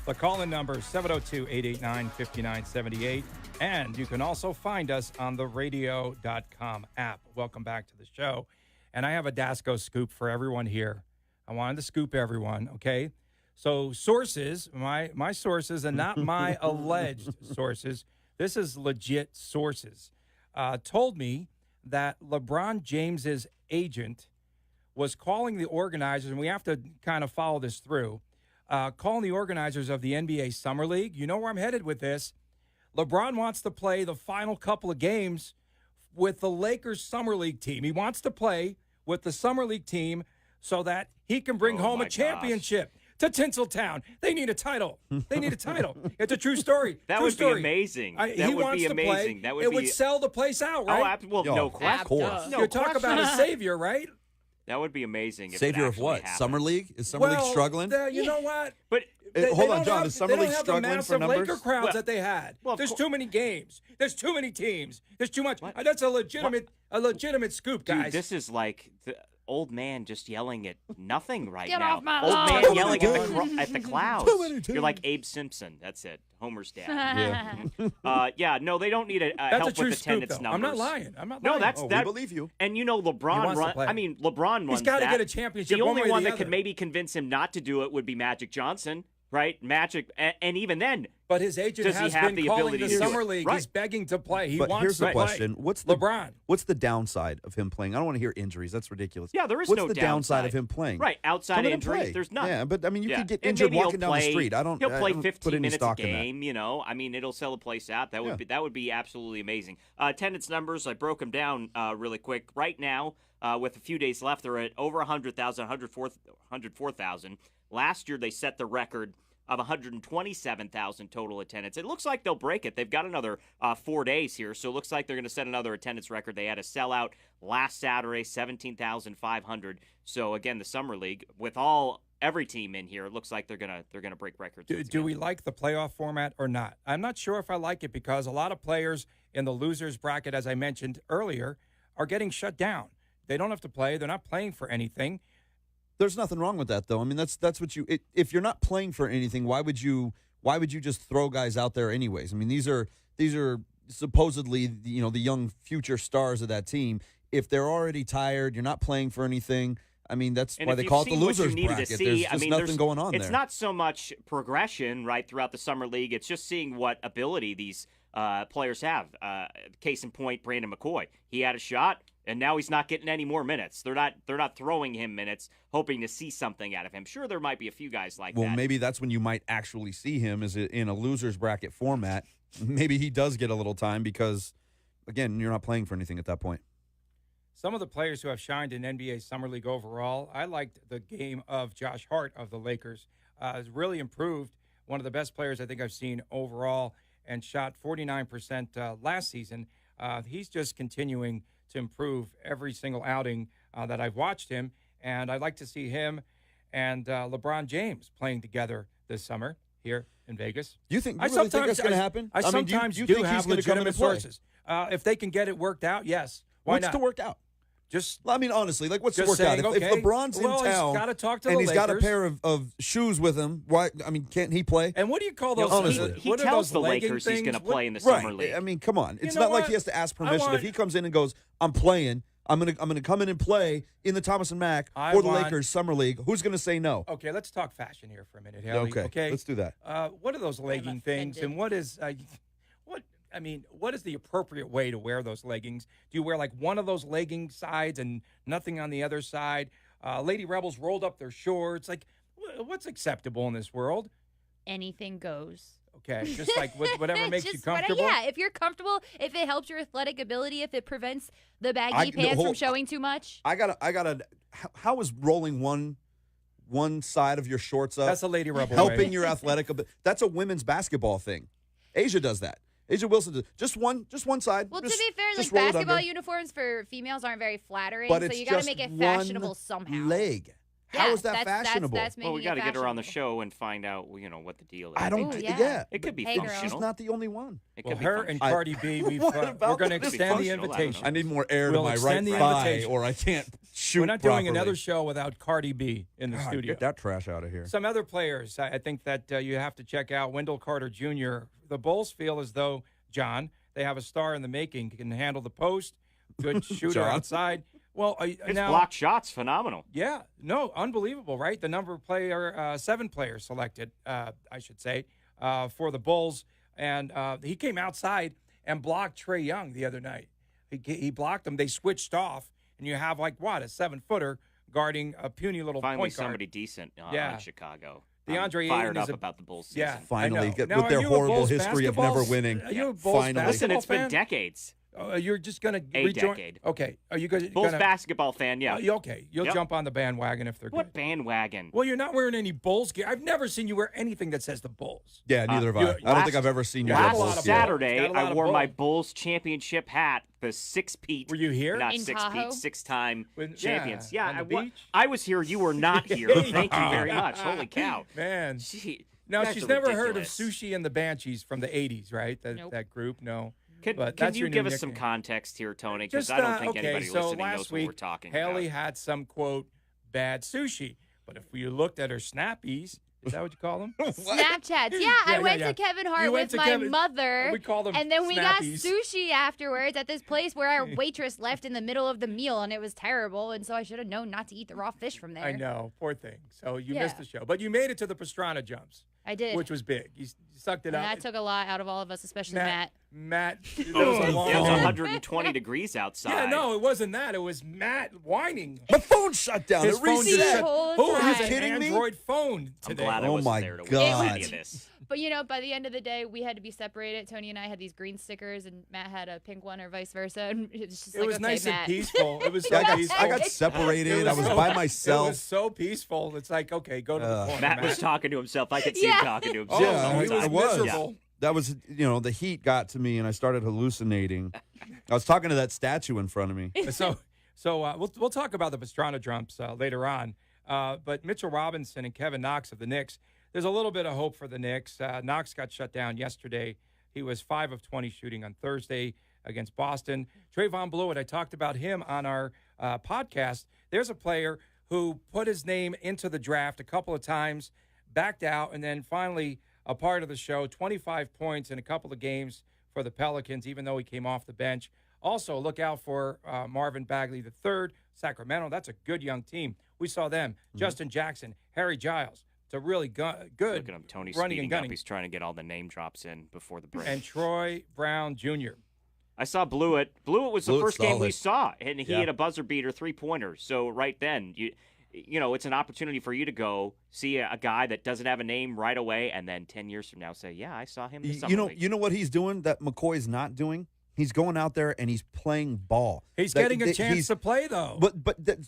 The call-in number is 702-889-5978. And you can also find us on the radio.com app. Welcome back to the show. And I have a Dasco scoop for everyone here. I wanted to scoop everyone, okay? So sources, my sources, and not my alleged sources, this is legit sources, told me that LeBron James's agent was calling the organizers, and we have to kind of follow this through, calling the organizers of the NBA Summer League. You know where I'm headed with this. LeBron wants to play the final couple of games with the Lakers Summer League team. He wants to play with the Summer League team so that he can bring home a championship to Tinseltown. They need a title. They need a title. It's a true story. That would be amazing. That would be amazing. That would it would sell the place out, right? Well, no question. Of course. You talk about a savior, right? That would be amazing. Savior of what? Happened. Summer League? Is Summer League struggling? You know what? But hold on, John. Is Summer League struggling for numbers? Laker crowds that they had. There's too many games. There's too many teams. There's too much. That's a legitimate scoop, guys. Dude, this is like the old man just yelling at nothing right Get now. off my Old lawn. man yelling at the clouds. You're like Abe Simpson. That's it. Homer's dad. No, they don't need help with attendance numbers. I'm not lying. No, we believe you. And you know LeBron LeBron runs He's got to that. get a championship. The only one that could maybe convince him not to do it would be Magic Johnson, right? Magic, and even then. But his agent has been calling the Summer League. Right. He's begging to play. He but wants here's to the play. question: What's the downside of him playing? I don't want to hear injuries. That's ridiculous. Yeah, there is What's no the downside of him playing? Right, outside injuries, there's none. Yeah, but I mean, you could get And injured maybe he'll walking down the street. He'll play 15 put any minutes a stock in that. game. You know, I mean, it'll sell a place out. That would be absolutely amazing. Attendance numbers, I broke them down really quick. Right now, with a few days left, they're at over 100,000, 104,000. Last year, they set the record of 127,000 total attendance. It looks like they'll break it. They've got another 4 days here, so it looks like they're going to set another attendance record. They had a sellout last Saturday, 17,500. So again, the Summer League with every team in here, it looks like they're gonna break records. Do we like the playoff format or not? I'm not sure if I like it because a lot of players in the losers bracket, as I mentioned earlier, are getting shut down. They don't have to play. They're not playing for anything. There's nothing wrong with that, though. I mean, that's what you. If you're not playing for anything, why would you just throw guys out there anyways? I mean, these are supposedly the young future stars of that team. If they're already tired, you're not playing for anything. I mean, that's why they call it the losers bracket. There's just nothing going on there. It's not so much progression, right, throughout the Summer League. It's just seeing what ability these players have. Case in point, Brandon McCoy. He had a shot, and now he's not getting any more minutes. They're not throwing him minutes, hoping to see something out of him. Sure, there might be a few guys like that. Well, maybe that's when you might actually see him is in a losers bracket format. Maybe he does get a little time because, again, you're not playing for anything at that point. Some of the players who have shined in NBA Summer League overall, I liked the game of Josh Hart of the Lakers. Has really improved. One of the best players I think I've seen overall and shot 49% last season. He's just continuing to improve every single outing that I've watched him. And I'd like to see him and LeBron James playing together this summer here in Vegas. You think that's going to happen? I sometimes do do think have legitimate sources. If they can get it worked out, yes. Why What's not? to work out? I mean, honestly, what's to just work saying, out? If LeBron's in town he's gotta talk to and the he's Lakers. got a pair of shoes with him, why? I mean, can't he play? And what do you call those? Honestly, he tells the Lakers he's going to play in the Summer League. I mean, come on. It's not like he has to ask permission. If he comes in and goes, "I'm playing," I'm gonna come in and play in the Thomas and Mack for the Lakers Summer League. Who's going to say no? Okay, let's talk fashion here for a minute, Haley. Okay, let's do that. What are those legging things, and what is what is the appropriate way to wear those leggings? Do you wear like one of those legging sides and nothing on the other side? Lady Rebels rolled up their shorts. Like, what's acceptable in this world? Anything goes. Okay, just like whatever makes you comfortable. If you're comfortable, if it helps your athletic ability, if it prevents the baggy pants from showing too much. I gotta. How is rolling one side of your shorts up? That's a Lady Rebel helping way. your athletic ability. That's a women's basketball thing. Asia does that. Asia Wilson does just one side. Well, just, to be fair, just like roll it basketball under. uniforms for females aren't very flattering, But so it's you got to just make it one fashionable somehow. Leg. How is that fashionable? That's Well, we got to get her on the show and find out, what the deal is. I don't. Ooh, yeah. It could be Hey, functional. She's not the only one. It Well, could be her functional. and Cardi B, What we're about going to that? extend the Functional, I don't invitation. know. I need more air We'll to my right extend the thigh, invitation. or I can't shoot. We're not doing properly. another show without Cardi B in the studio. Get that trash out of here. Some other players I think that you have to check out. Wendell Carter Jr. The Bulls feel as though, John, they have a star in the making. Can handle the post, good shooter John. outside. Well, His now, block shots, phenomenal. yeah, no, unbelievable, right? The number of 7 players selected, I should say, for the Bulls. And he came outside and blocked Trae Young the other night. He blocked him. They switched off, and you have, a 7-footer guarding a puny little Finally, point guard. somebody decent Yeah. on Chicago. DeAndre I'm fired Ayton is up about the Bulls season. Yeah, Finally, I know. with Now, their are you a horrible Bulls history of basketball- never winning. Are you a Bulls Finally. Listen, basketball it's been fan? decades. You're just going to A rejoin? decade. Okay. Are you going Bulls basketball fan, yeah. Okay. You'll Yep. jump on the bandwagon if they're What good. bandwagon? Well, you're not wearing any Bulls gear. I've never seen you wear anything that says the Bulls. Yeah, neither have I. you- I don't last- think I've ever seen you got wear a lot Bulls of gear. Bulls. Saturday, Got a lot I of wore my Bulls. Bulls championship hat, the six-peat. Were you here? Not In six-peat, Tahoe? six-time When- champions. yeah, Yeah, on the beach? I was here. You were not here. Thank you very much. Holy cow. Man. Gee, Now, that's she's never heard of ridiculous. Sushi and the Banshees from the 80s, right? Nope. That group? No. Can But can that's you your new give us some nickname. context here, Tony? Because Just, I don't think okay, anybody so listening last knows week, what we're talking Haley about. had some, quote, bad sushi. But if you looked at her snappies, is that what you call them? Snapchats. Yeah, I went to Kevin Hart You went with to my Kevin- mother. We call them And then we got snappies. sushi afterwards at this place where our waitress left in the middle of the meal, and it was terrible. And so I should have known not to eat the raw fish from there. I know, poor thing. So you Yeah. missed the show. But you made it to the Pastrana jumps, I did. which was big. You sucked it and up. that took a lot out of all of us, especially Matt. Matt, that was Oh, a long it was time. 120 degrees outside. Yeah, no, it wasn't that. It was Matt whining. My phone shut down. His It phone reset. just said, whole "Who time. has Are an you kidding me? Android phone I'm today?" glad I Oh wasn't my there to God. witness any of this. But, by the end of the day, we had to be separated. Tony and I had these green stickers, and Matt had a pink one or vice versa. And it was just It like, was okay, nice Matt. and peaceful. It was so I peaceful. got separated. I was so- by It myself. was so peaceful. It's like, okay, go to the corner, Matt was talking to himself. I could see Yeah. him talking to Oh, himself. Yeah, the whole he was time. was. miserable. That was, the heat got to me, and I started hallucinating. I was talking to that statue in front of me. So we'll talk about the Pastrana jumps later on. But Mitchell Robinson and Kevin Knox of the Knicks, there's a little bit of hope for the Knicks. Knox got shut down yesterday. He was 5 of 20 shooting on Thursday against Boston. Trayvon Blewett, I talked about him on our podcast. There's a player who put his name into the draft a couple of times, backed out, and then finally a part of the show, 25 points in a couple of games for the Pelicans, even though he came off the bench. Also, look out for Marvin Bagley III, Sacramento. That's a good young team. We saw them. Justin Jackson, Harry Giles. It's a really good Look at him. Tony's running speeding and up. gunning. He's trying to get all the name drops in before the break. And Troy Brown Jr. I saw Blewett. Blewett was the Blewett's first game we solid. saw, and he Yeah. had a buzzer beater 3-pointer. So right then, it's an opportunity for you to go see a guy that doesn't have a name right away, and then 10 years from now say, "Yeah, I saw him." This summer league." You know what he's doing that McCoy's not doing? He's going out there and he's playing ball. He's That- getting a that chance he's- to play, though.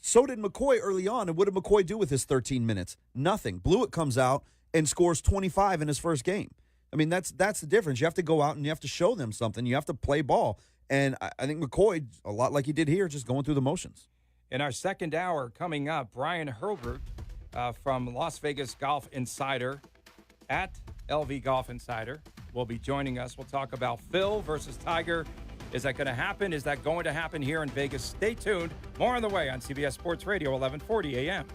So did McCoy early on. And what did McCoy do with his 13 minutes? Nothing. Blewett comes out and scores 25 in his first game. I mean, that's the difference. You have to go out and you have to show them something. You have to play ball. And I think McCoy, a lot like he did here, just going through the motions. In our second hour coming up, Brian Herbert from Las Vegas Golf Insider at LV Golf Insider will be joining us. We'll talk about Phil versus Tiger. Is that going to happen? Is that going to happen here in Vegas? Stay tuned. More on the way on CBS Sports Radio, 1140 a.m.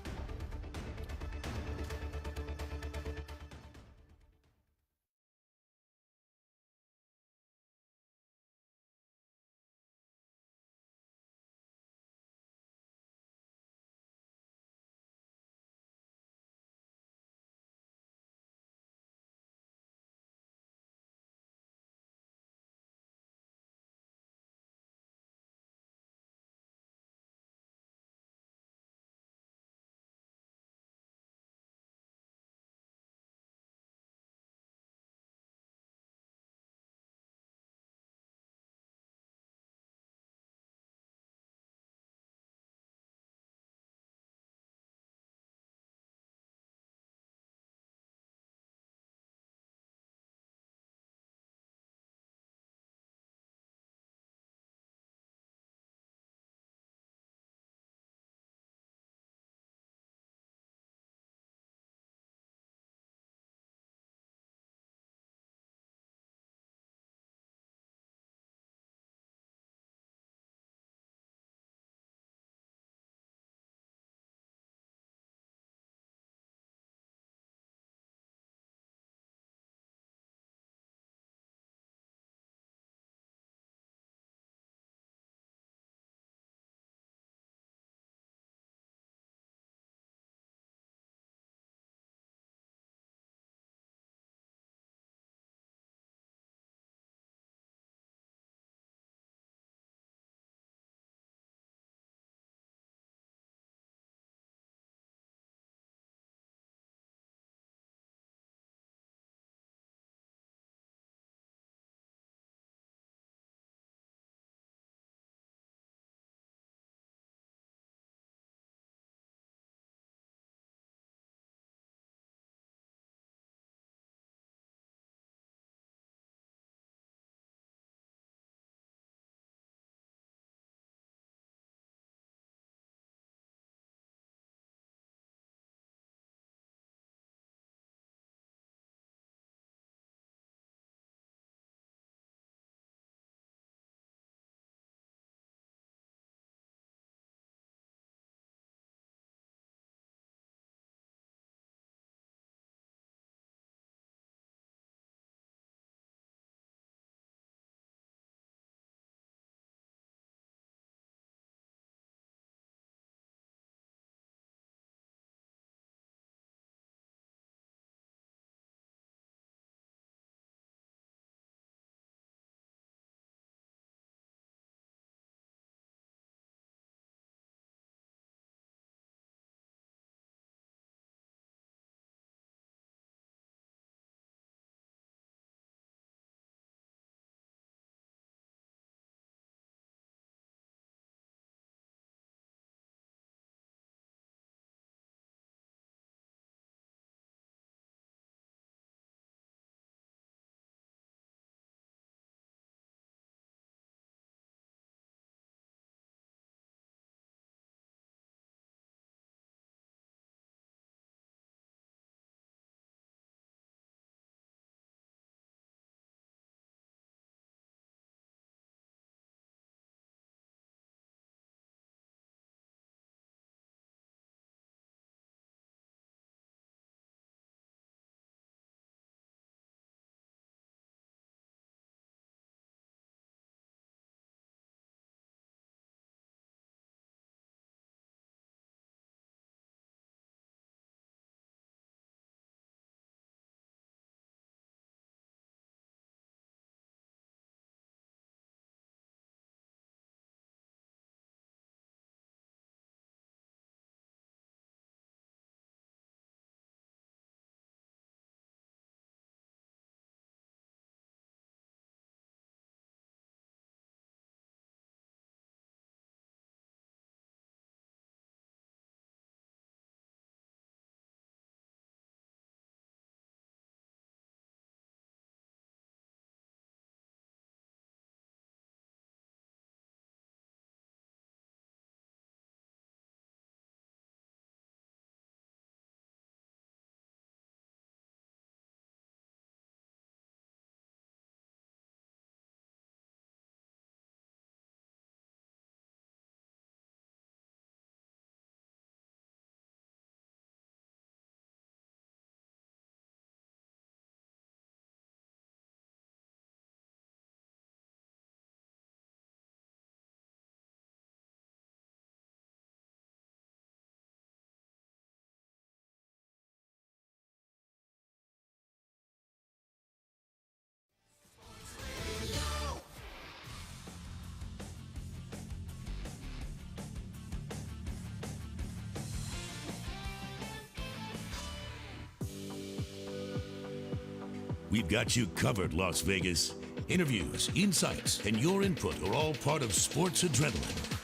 We've got you covered, Las Vegas. Interviews, insights, and your input are all part of Sports Adrenaline.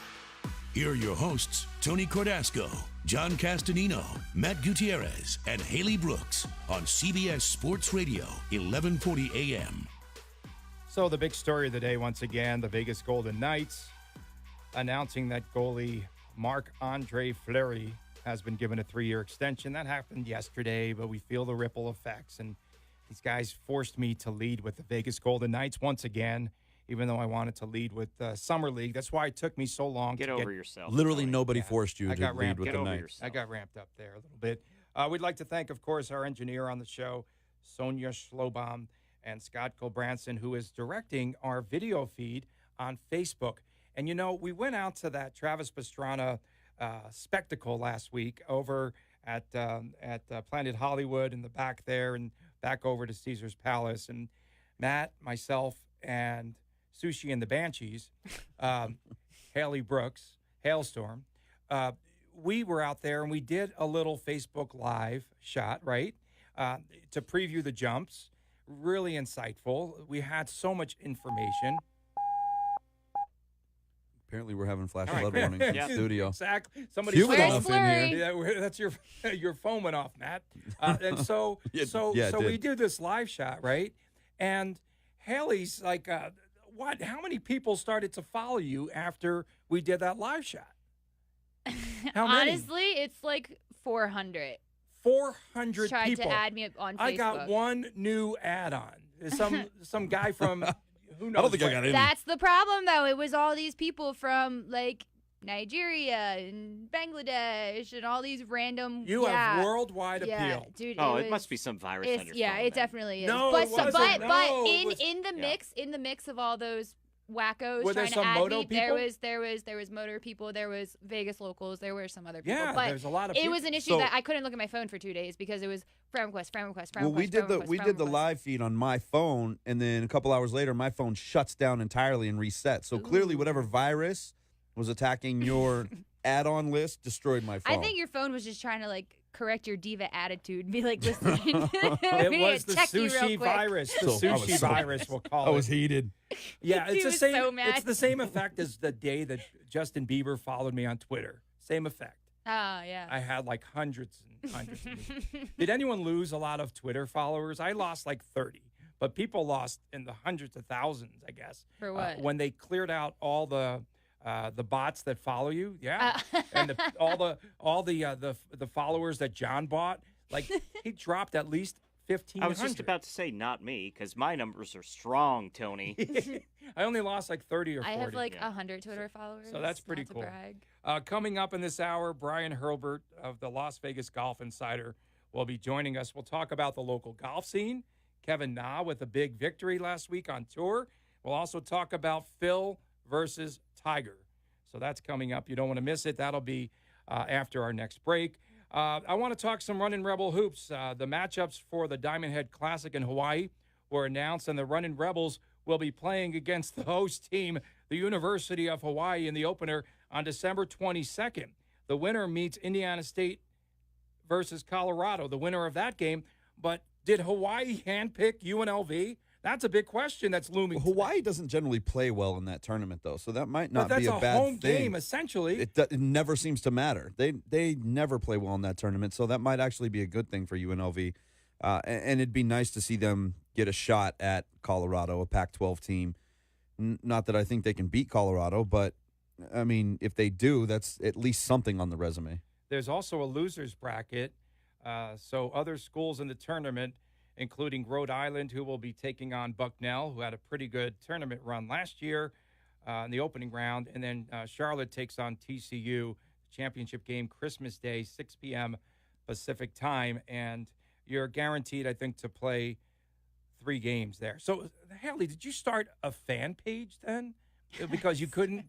Here are your hosts, Tony Cordasco, John Castanino, Matt Gutierrez, and Haley Brooks on CBS Sports Radio, 1140 AM. So the big story of the day, once again, the Vegas Golden Knights announcing that goalie Marc-Andre Fleury has been given a 3-year extension. That happened yesterday, but we feel the ripple effects. And these guys forced me to lead with the Vegas Golden Knights once again, even though I wanted to lead with Summer League. That's why it took me so long to get over yourself. Literally nobody forced you to lead with the Knights. I got ramped up there a little bit. We'd like to thank, of course, our engineer on the show, Sonia Schlobaum, and Scott Colbranson, who is directing our video feed on Facebook. And, you know, we went out to that Travis Pastrana spectacle last week over at Planet Hollywood in the back there and back over to Caesar's Palace. And Matt, myself, and Sushi and the Banshees, Haley Brooks, Hailstorm, we were out there and we did a little Facebook Live shot, right, to preview the jumps. Really insightful. We had so much information. Apparently, we're having flash flood warnings in the studio. Exactly. Somebody Cue it Where's off in Fleury? here. Yeah, that's your phone went off, Matt. And so we do this live shot, right? And Haley's like, "What? How many people started to follow you after we did that live shot?" How many? Honestly, it's like 400. 400 Tried people. to add me on Facebook. I got one new add-on. Some guy from who knows? I don't think I where. got any. That's the problem, though. It was all these people from like Nigeria and Bangladesh and all these random. You have worldwide appeal. Dude. It must be some virus on your phone. Yeah, it definitely is. No, but it wasn't. but No, it was- in the mix of all those wackos Were there trying to some add moto me, people? there was motor people, there was Vegas locals, there were some other people. Yeah, but there's a lot of it people. was an issue So- that I couldn't look at my phone for 2 days because it was friend request. Well, we did the live feed on my phone, and then a couple hours later, my phone shuts down entirely and resets. So clearly, whatever virus was attacking your add-on list destroyed my phone. I think your phone was just trying to like correct your diva attitude and be like, listen, It was the sushi virus. The sushi virus, we'll call it. I was heated. Yeah, He it's the was same. so mad. It's the same effect as the day that Justin Bieber followed me on Twitter. Same effect. Oh, yeah. I had like hundreds and hundreds. Of these. Did anyone lose a lot of Twitter followers? I lost like 30, but people lost in the hundreds of thousands, I guess. For what? When they cleared out all the bots that follow you, yeah, and all the followers that John bought, like he dropped at least 1,500. I was just about to say not me because my numbers are strong, Tony. I only lost like 30 or 40. I have like 100 Twitter followers. So that's pretty not to cool. brag. Coming up in this hour, Brian Hurlbert of the Las Vegas Golf Insider will be joining us. We'll talk about the local golf scene. Kevin Na with a big victory last week on tour. We'll also talk about Phil versus Tiger. So that's coming up. You don't want to miss it. That'll be after our next break. I want to talk some Runnin' Rebel hoops. The matchups for the Diamond Head Classic in Hawaii were announced, and the Runnin' Rebels will be playing against the host team, the University of Hawaii, in the opener on December 22nd. The winner meets Indiana State versus Colorado, the winner of that game. But did Hawaii handpick UNLV? That's a big question that's looming. Hawaii doesn't generally play well in that tournament, though, so that might not but be that's a bad home thing. game, essentially. It never seems to matter. They never play well in that tournament, so that might actually be a good thing for UNLV. And it'd be nice to see them get a shot at Colorado, a Pac-12 team. Not that I think they can beat Colorado, but, I mean, if they do, that's at least something on the resume. There's also a loser's bracket, so other schools in the tournament, including Rhode Island, who will be taking on Bucknell, who had a pretty good tournament run last year in the opening round. And then Charlotte takes on TCU, championship game, Christmas Day, 6 p.m. Pacific time. And you're guaranteed, I think, to play 3 games there. So, Haley, did you start a fan page then? Because you couldn't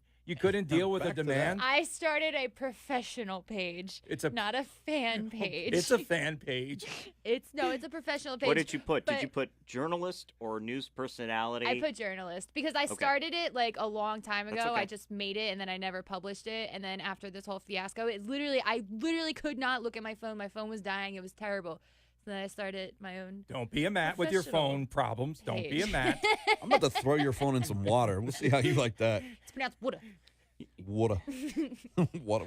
deal with the demand? I started a professional page. Not a fan page. It's a fan page. It's a professional page. What did you put? But Did you put journalist or news personality? I put journalist because I started it like a long time ago. I just made it and then I never published it. And then after this whole fiasco, I literally could not look at my phone. My phone was dying. It was terrible. Then I started my own. Don't be a Matt with your Professional phone problems. Don't be a page. Matt. I'm about to throw your phone in some water. We'll see how you like that. It's pronounced Woulda. Water. Water.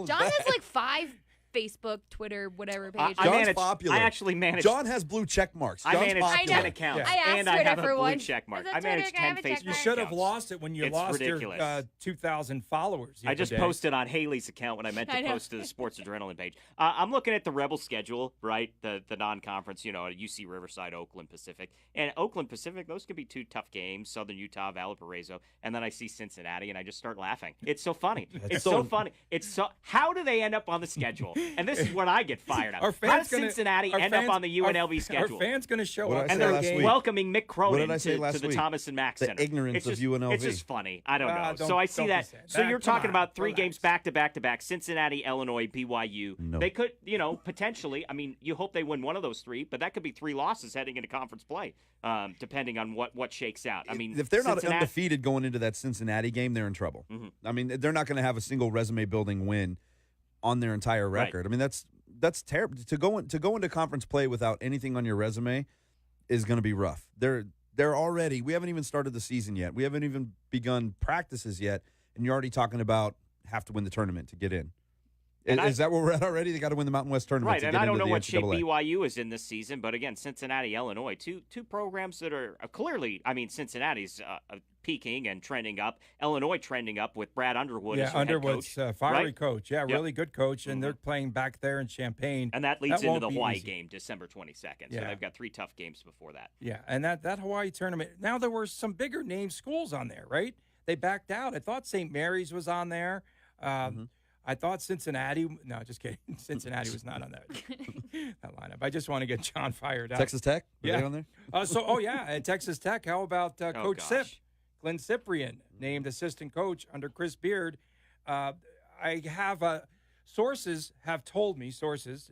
John has like 5 Facebook, Twitter, whatever pages. John's manage, popular. I actually manage. John has blue check marks. I John's manage popular. 10 accounts, I asked and I Twitter have a for blue one. check mark. I I said, manage Twitter, I have 10 a check Facebook You mark. should have accounts. lost it when you It's lost ridiculous. your 2,000 followers. the I other just day. posted on Haley's account when I meant I to know. post to the Sports Adrenaline page. I'm looking at the Rebel schedule, right? The non-conference, UC Riverside, Oakland Pacific. And Oakland Pacific, those could be 2 tough games, Southern Utah, Valparaiso. And then I see Cincinnati, and I just start laughing. It's so funny. It's so funny. How do they end up on the schedule? And this is when I get fired up. How does Cincinnati end up on the UNLV schedule? Our fans going to show What up. did I And say they're last week? welcoming Mick What did I Cronin say to last the week? Thomas and Mack The Center. ignorance It's of just, UNLV. It's just funny. I don't know. don't- So I see don't that. be sad. So you're Come talking on, about 3 relax. games back to back to back. Cincinnati, Illinois, BYU. No. They could, potentially. I mean, you hope they win one of those 3, but that could be 3 losses heading into conference play, depending on what shakes out. I mean, if they're not Cincinnati- undefeated going into that Cincinnati game, they're in trouble. I mean, they're not going to have a single resume-building win on their entire Right. record. I mean, that's terrible. To go into conference play without anything on your resume is going to be rough. They're already. We haven't even started the season yet. We haven't even begun practices yet, and you're already talking about have to win the tournament to get in. Is that where we're at already? They got to win the Mountain West tournament. Right, to and get I don't into know the what shape NCAA. BYU is in this season, but again, Cincinnati, Illinois, two programs that are clearly, I mean, Cincinnati's peaking and trending up, Illinois trending up with Brad Underwood as Yeah, their head Underwood's coach, fiery right? coach. Yeah, Yep. really good coach, and they're playing back there in Champaign. And that leads into won't the be Hawaii easy. game, December 22nd. So Yeah. they've got 3 tough games before that. Yeah, and that Hawaii tournament. Now there were some bigger name schools on there, right? They backed out. I thought St. Mary's was on there. I thought Cincinnati. No, just kidding. Cincinnati was not on that lineup. I just want to get John fired up. Texas Tech? Were Yeah. they on there? At Texas Tech. How about Coach Sip, gosh. Glenn Cyprian, named assistant coach under Chris Beard? I have sources have told me,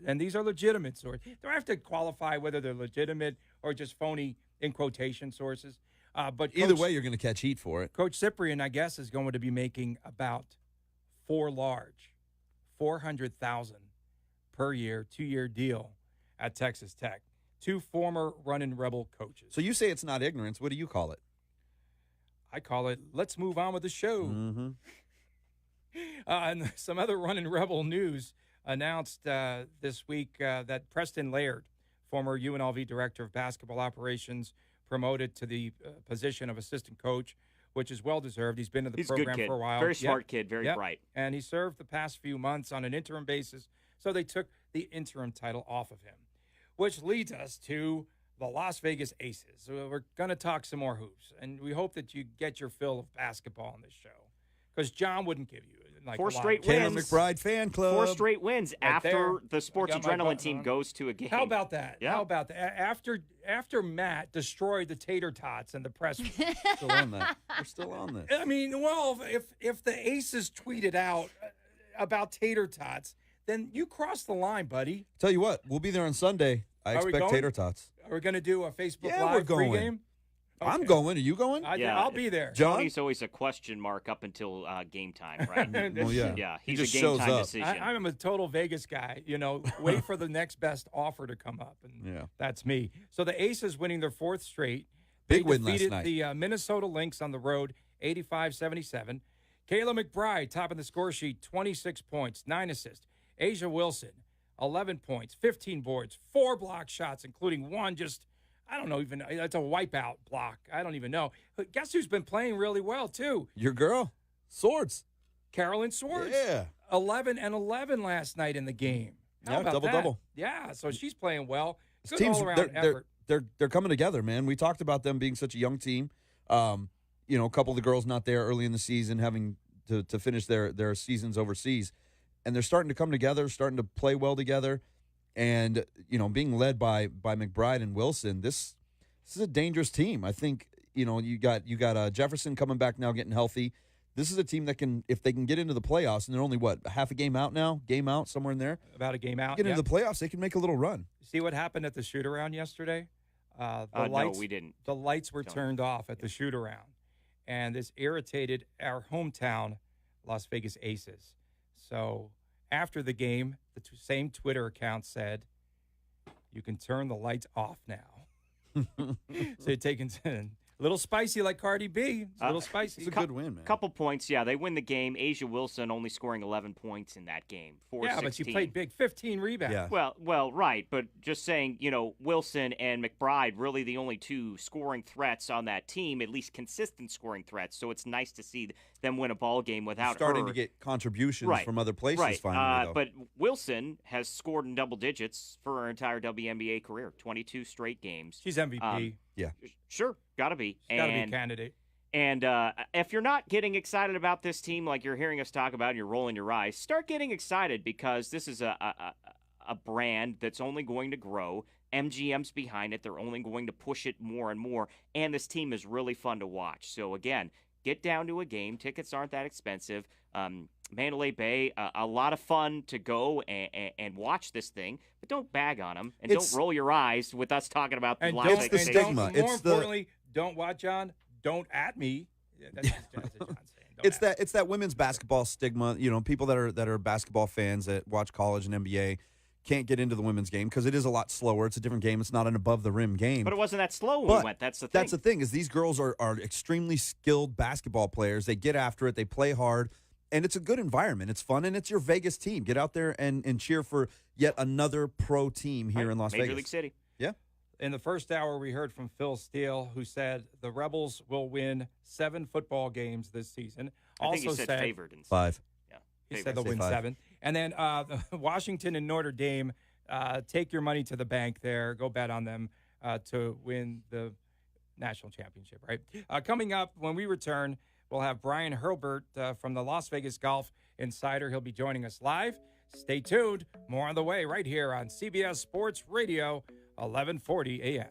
and these are legitimate sources. Do I have to qualify whether they're legitimate or just phony in quotation sources? But Either Coach- way, you're going to catch heat for it. Coach Cyprian, I guess, is going to be making about $400,000 per year, 2-year deal at Texas Tech. 2 former running Rebel coaches. So you say it's not ignorance. What do you call it? I call it, let's move on with the show. Mm-hmm. And some other running Rebel news announced this week that Preston Laird, former UNLV director of basketball operations, promoted to the position of assistant coach, which is well-deserved. He's been in the He's a program good kid. for a while. Very Yep. smart kid, very Yep. bright. And he served the past few months on an interim basis, so they took the interim title off of him, which leads us to the Las Vegas Aces. So we're going to talk some more hoops, and we hope that you get your fill of basketball on this show, because John wouldn't give you like 4 a lot straight of- Tanner wins. McBride fan club. 4 straight wins after there. the Sports I got my Adrenaline button team on. goes to a game. How about that? Yeah. How about that? After Matt destroyed the tater tots and the press. Still on that. We're still on this. I mean, well, if the Aces tweeted out about tater tots, then you crossed the line, buddy. Tell you what, we'll be there on Sunday. I Are we expect going? tater tots. Are we going to do a Facebook Yeah, we're Live going. pregame? I'm Okay. going. Are you going? Yeah. I'll be there. John? Tony's always a question mark up until game time, right? Well, yeah. Yeah, He he's just a game shows time up. decision. I'm a total Vegas guy. Wait for the next best offer to come up, and Yeah. that's me. So the Aces winning their 4th straight. Big They win last defeated night. the Minnesota Lynx on the road, 85-77. Kayla McBride topping the score sheet, 26 points, 9 assists. Asia Wilson, 11 points, 15 boards, 4 block shots, including one just, I don't know, even that's a wipeout block. I don't even know. But guess who's been playing really well, too? Your girl, Swords. Carolyn Swords. Yeah. 11 and 11 last night in the game. How Yeah, about double-double. that? Yeah, so she's playing well. Good Teams, all-around effort. they're coming together, man. We talked about them being such a young team. A couple of the girls not there early in the season, having to finish their seasons overseas, and they're starting to come together, starting to play well together, and being led by McBride and Wilson. This is a dangerous team. I think you got Jefferson coming back now, getting healthy. This is a team that can, if they can get into the playoffs, and they're only half a game out now, somewhere in there. About a game out. Get into yeah. the playoffs, they can make a little run. See what happened at the shoot-around yesterday? The no, lights, we didn't. The lights were Don't. turned off at the shoot-around, and this irritated our hometown Las Vegas Aces. So after the game, the same Twitter account said, you can turn the lights off now. So you're taking a little spicy like Cardi B. It's a little spicy. It's a good win, man. Couple points, yeah. They win the game. Asia Wilson only scoring 11 points in that game. 4-16. Yeah, but she played big. 15 rebounds. Yeah. Well, right. But just saying, Wilson and McBride really the only two scoring threats on that team, at least consistent scoring threats. So it's nice to see them win a ball game without starting her. to get contributions Right. from other places Right. finally, though. But Wilson has scored in double digits for her entire WNBA career, 22 straight games. She's MVP. Yeah. Sure, gotta be. She's got to be a candidate. And if you're not getting excited about this team like you're hearing us talk about and you're rolling your eyes, start getting excited because this is a brand that's only going to grow. MGM's behind it. They're only going to push it more and more. And this team is really fun to watch. So, again, get down to a game. Tickets aren't that expensive. Mandalay Bay, a lot of fun to go and watch this thing. But don't bag on them. And don't roll your eyes with us talking about the And Las don't, Vegas the and Aces. stigma. Don't, more importantly, don't watch on. Don't at me. Yeah, that's John saying. It's that women's basketball stigma. People that are basketball fans that watch college and NBA can't get into the women's game because it is a lot slower. It's a different game. It's not an above the rim game. But it wasn't that slow when we went. That's the thing. That's the thing is these girls are extremely skilled basketball players. They get after it. They play hard. And it's a good environment. It's fun, and it's your Vegas team. Get out there and cheer for yet another pro team here in Las Major Vegas. League City. Yeah. In the first hour, we heard from Phil Steele, who said the Rebels will win 7 football games this season. I think he said favored. 5. Yeah, He favored. said they'll win 5. 7. And then Washington and Notre Dame, take your money to the bank there. Go bet on them to win the national championship, right? Coming up, when we return, we'll have Brian Hurlbert from the Las Vegas Golf Insider. He'll be joining us live. Stay tuned. More on the way right here on CBS Sports Radio, 1140 a.m.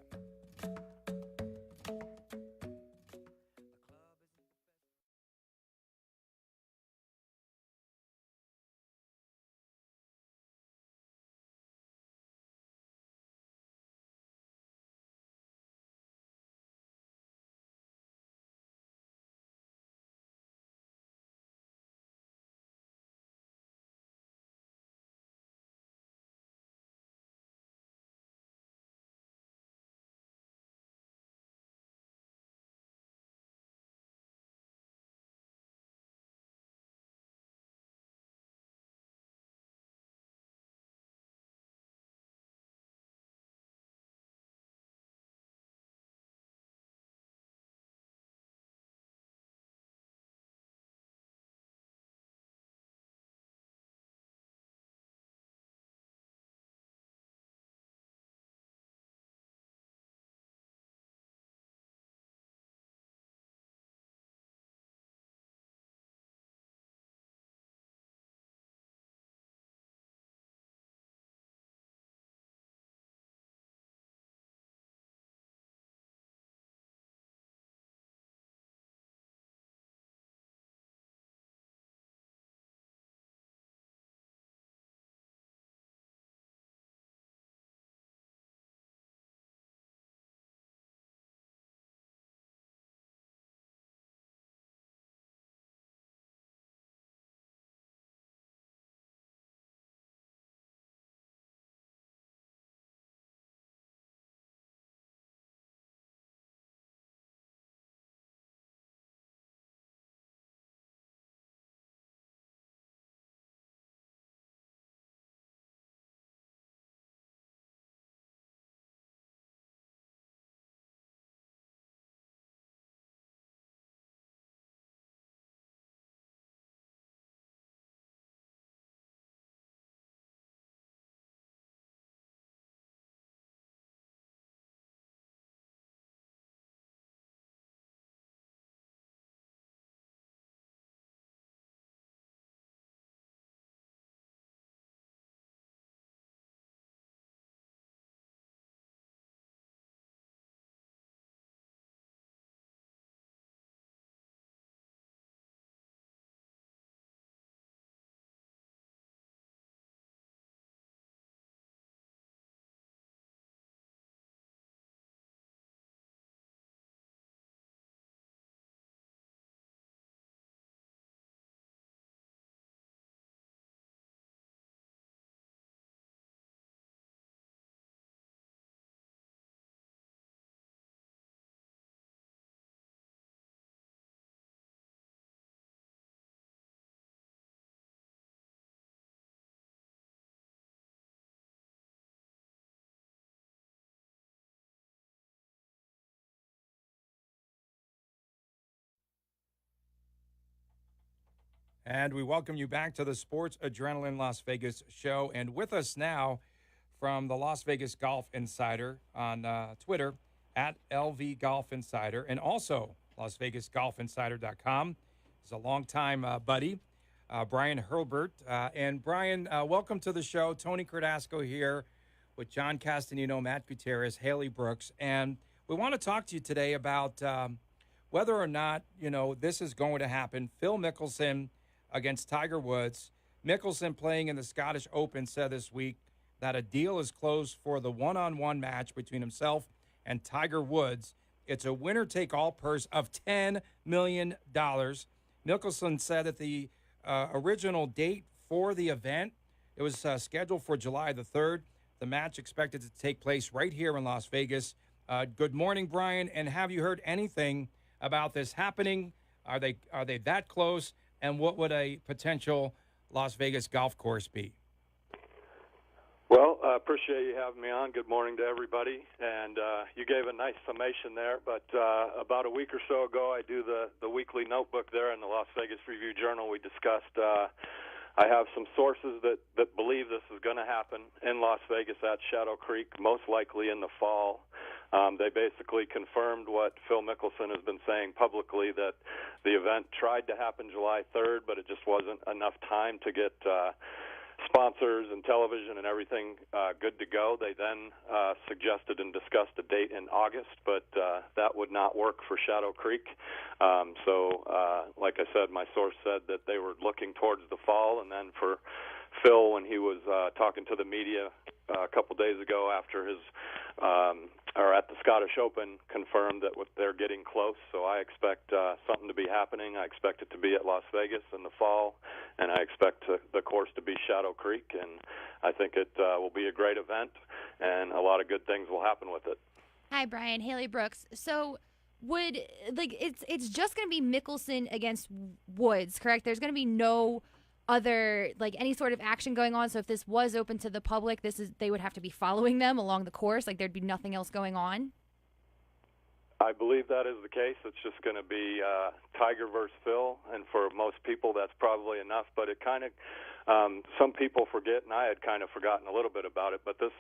And we welcome you back to the Sports Adrenaline Las Vegas show. And with us now from the Las Vegas Golf Insider on Twitter, at LV Golf Insider, and also LasVegasGolfInsider.com. He's a longtime buddy, Brian Hurlbert. And Brian, welcome to the show. Tony Cordasco here with John Castanino, Matt Gutierrez, Haley Brooks. And we want to talk to you today about whether or not, this is going to happen. Phil Mickelson against Tiger Woods. Mickelson, playing in the Scottish Open, said this week that a deal is closed for the one-on-one match between himself and Tiger Woods. It's a winner-take-all purse of $10 million. Mickelson said that the original date for the event, it was scheduled for July the 3rd. The match expected to take place right here in Las Vegas. Good morning, Brian, and have you heard anything about this happening? Are they that close, and what would a potential Las Vegas golf course be? Well, I appreciate you having me on. Good morning to everybody. And you gave a nice summation there, but about a week or so ago, I do the weekly notebook there in the Las Vegas Review-Journal. We discussed I have some sources that believe this is going to happen in Las Vegas at Shadow Creek, most likely in the fall. They basically confirmed what Phil Mickelson has been saying publicly, that the event tried to happen July 3rd, but it just wasn't enough time to get sponsors and television and everything good to go. They then suggested and discussed a date in August, but that would not work for Shadow Creek. So, like I said, my source said that they were looking towards the fall, and then for Phil, when he was talking to the media a couple days ago after his or at the Scottish Open, confirmed that they're getting close. So I expect something to be happening. I expect it to be at Las Vegas in the fall, and I expect the course to be Shadow Creek. And I think it will be a great event, and a lot of good things will happen with it. Hi, Brian. Haley Brooks. So it's just going to be Mickelson against Woods, correct? There's going to be no other any sort of action going on. So if this was open to the public, they would have to be following them along the course. There'd be nothing else going on. I believe that is the case. It's just going to be Tiger versus Phil, and for most people that's probably enough. But it kind of some people forget, and I had kind of forgotten a little bit about it, but this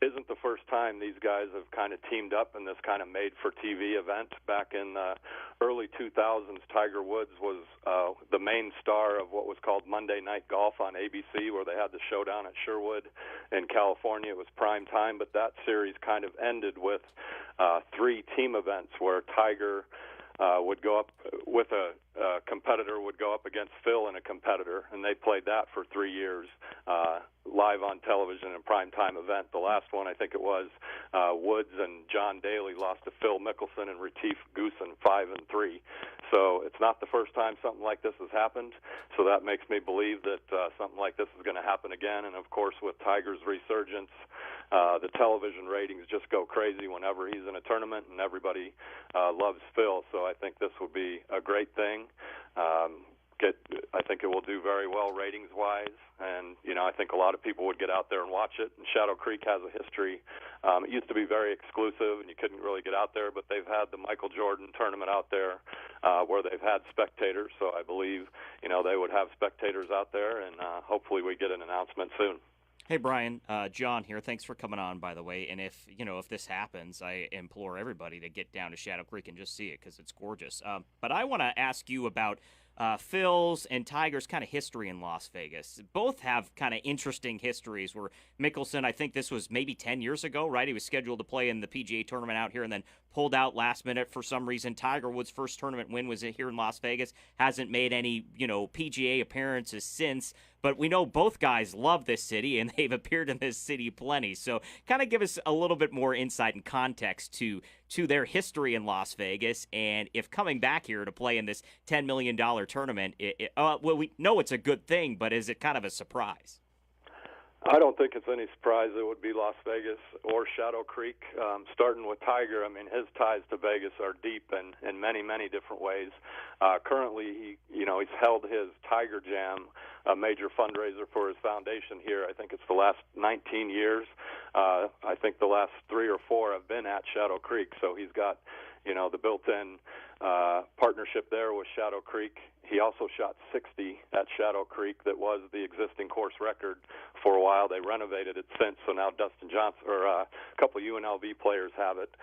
isn't the first time these guys have kind of teamed up in this kind of made-for-TV event. Back in the early 2000s, Tiger Woods was the main star of what was called Monday Night Golf on ABC, where they had the showdown at Sherwood in California. It was prime time, but that series kind of ended with 3 team events where Tiger would go up with a competitor, would go up against Phil and a competitor, and they played that for 3 years live on television in primetime event. The last one, I think it was, Woods and John Daly lost to Phil Mickelson and Retief Goosen 5-3. So it's not the first time something like this has happened. So that makes me believe that something like this is going to happen again. And of course, with Tiger's resurgence, the television ratings just go crazy whenever he's in a tournament, and everybody loves Phil. So I think this will be a great thing. I think it will do very well ratings-wise, and I think a lot of people would get out there and watch it. And Shadow Creek has a history. It used to be very exclusive, and you couldn't really get out there, but they've had the Michael Jordan tournament out there where they've had spectators. So I believe they would have spectators out there, and hopefully we get an announcement soon. Hey, Brian, John here. Thanks for coming on, by the way. And if this happens, I implore everybody to get down to Shadow Creek and just see it because it's gorgeous. But I want to ask you about Phil's and Tiger's kind of history in Las Vegas. Both have kind of interesting histories where Mickelson, I think this was maybe 10 years ago, right? He was scheduled to play in the PGA tournament out here and then pulled out last minute for some reason. Tiger Woods' first tournament win was here in Las Vegas. Hasn't made any, PGA appearances since. But we know both guys love this city, and they've appeared in this city plenty. So kind of give us a little bit more insight and context to their history in Las Vegas, and if coming back here to play in this $10 million tournament, well, we know it's a good thing, but is it kind of a surprise? I don't think it's any surprise it would be Las Vegas or Shadow Creek. Starting with Tiger, I mean, his ties to Vegas are deep in many, many different ways. Currently, he's held his Tiger Jam, a major fundraiser for his foundation here. I think it's the last 19 years. I think the last 3 or 4 have been at Shadow Creek, so he's got, the built-in partnership there with Shadow Creek. he also shot 60 at Shadow Creek. That was the existing course record for a while. They renovated it since, so now Dustin Johnson, or a couple UNLV players have it.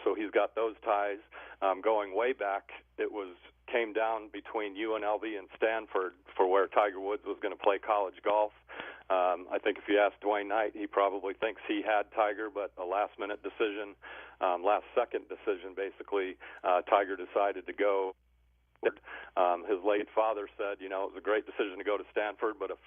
So he's got those ties. Going way back, came down between UNLV and Stanford for where Tiger Woods was going to play college golf. I think if you ask Dwayne Knight, he probably thinks he had Tiger, but a last-minute decision, last-second decision, basically, Tiger decided to go. His late father said, it was a great decision to go to Stanford, but if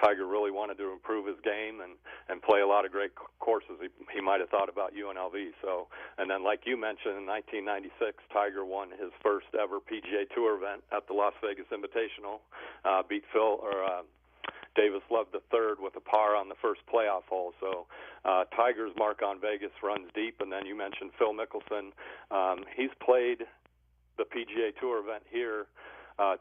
Tiger really wanted to improve his game and play a lot of great courses, he might have thought about UNLV. So, and then like you mentioned, in 1996, Tiger won his first ever PGA Tour event at the Las Vegas Invitational, beat Davis Love III with a par on the first playoff hole. So Tiger's mark on Vegas runs deep. And then you mentioned Phil Mickelson. He's played the PGA Tour event here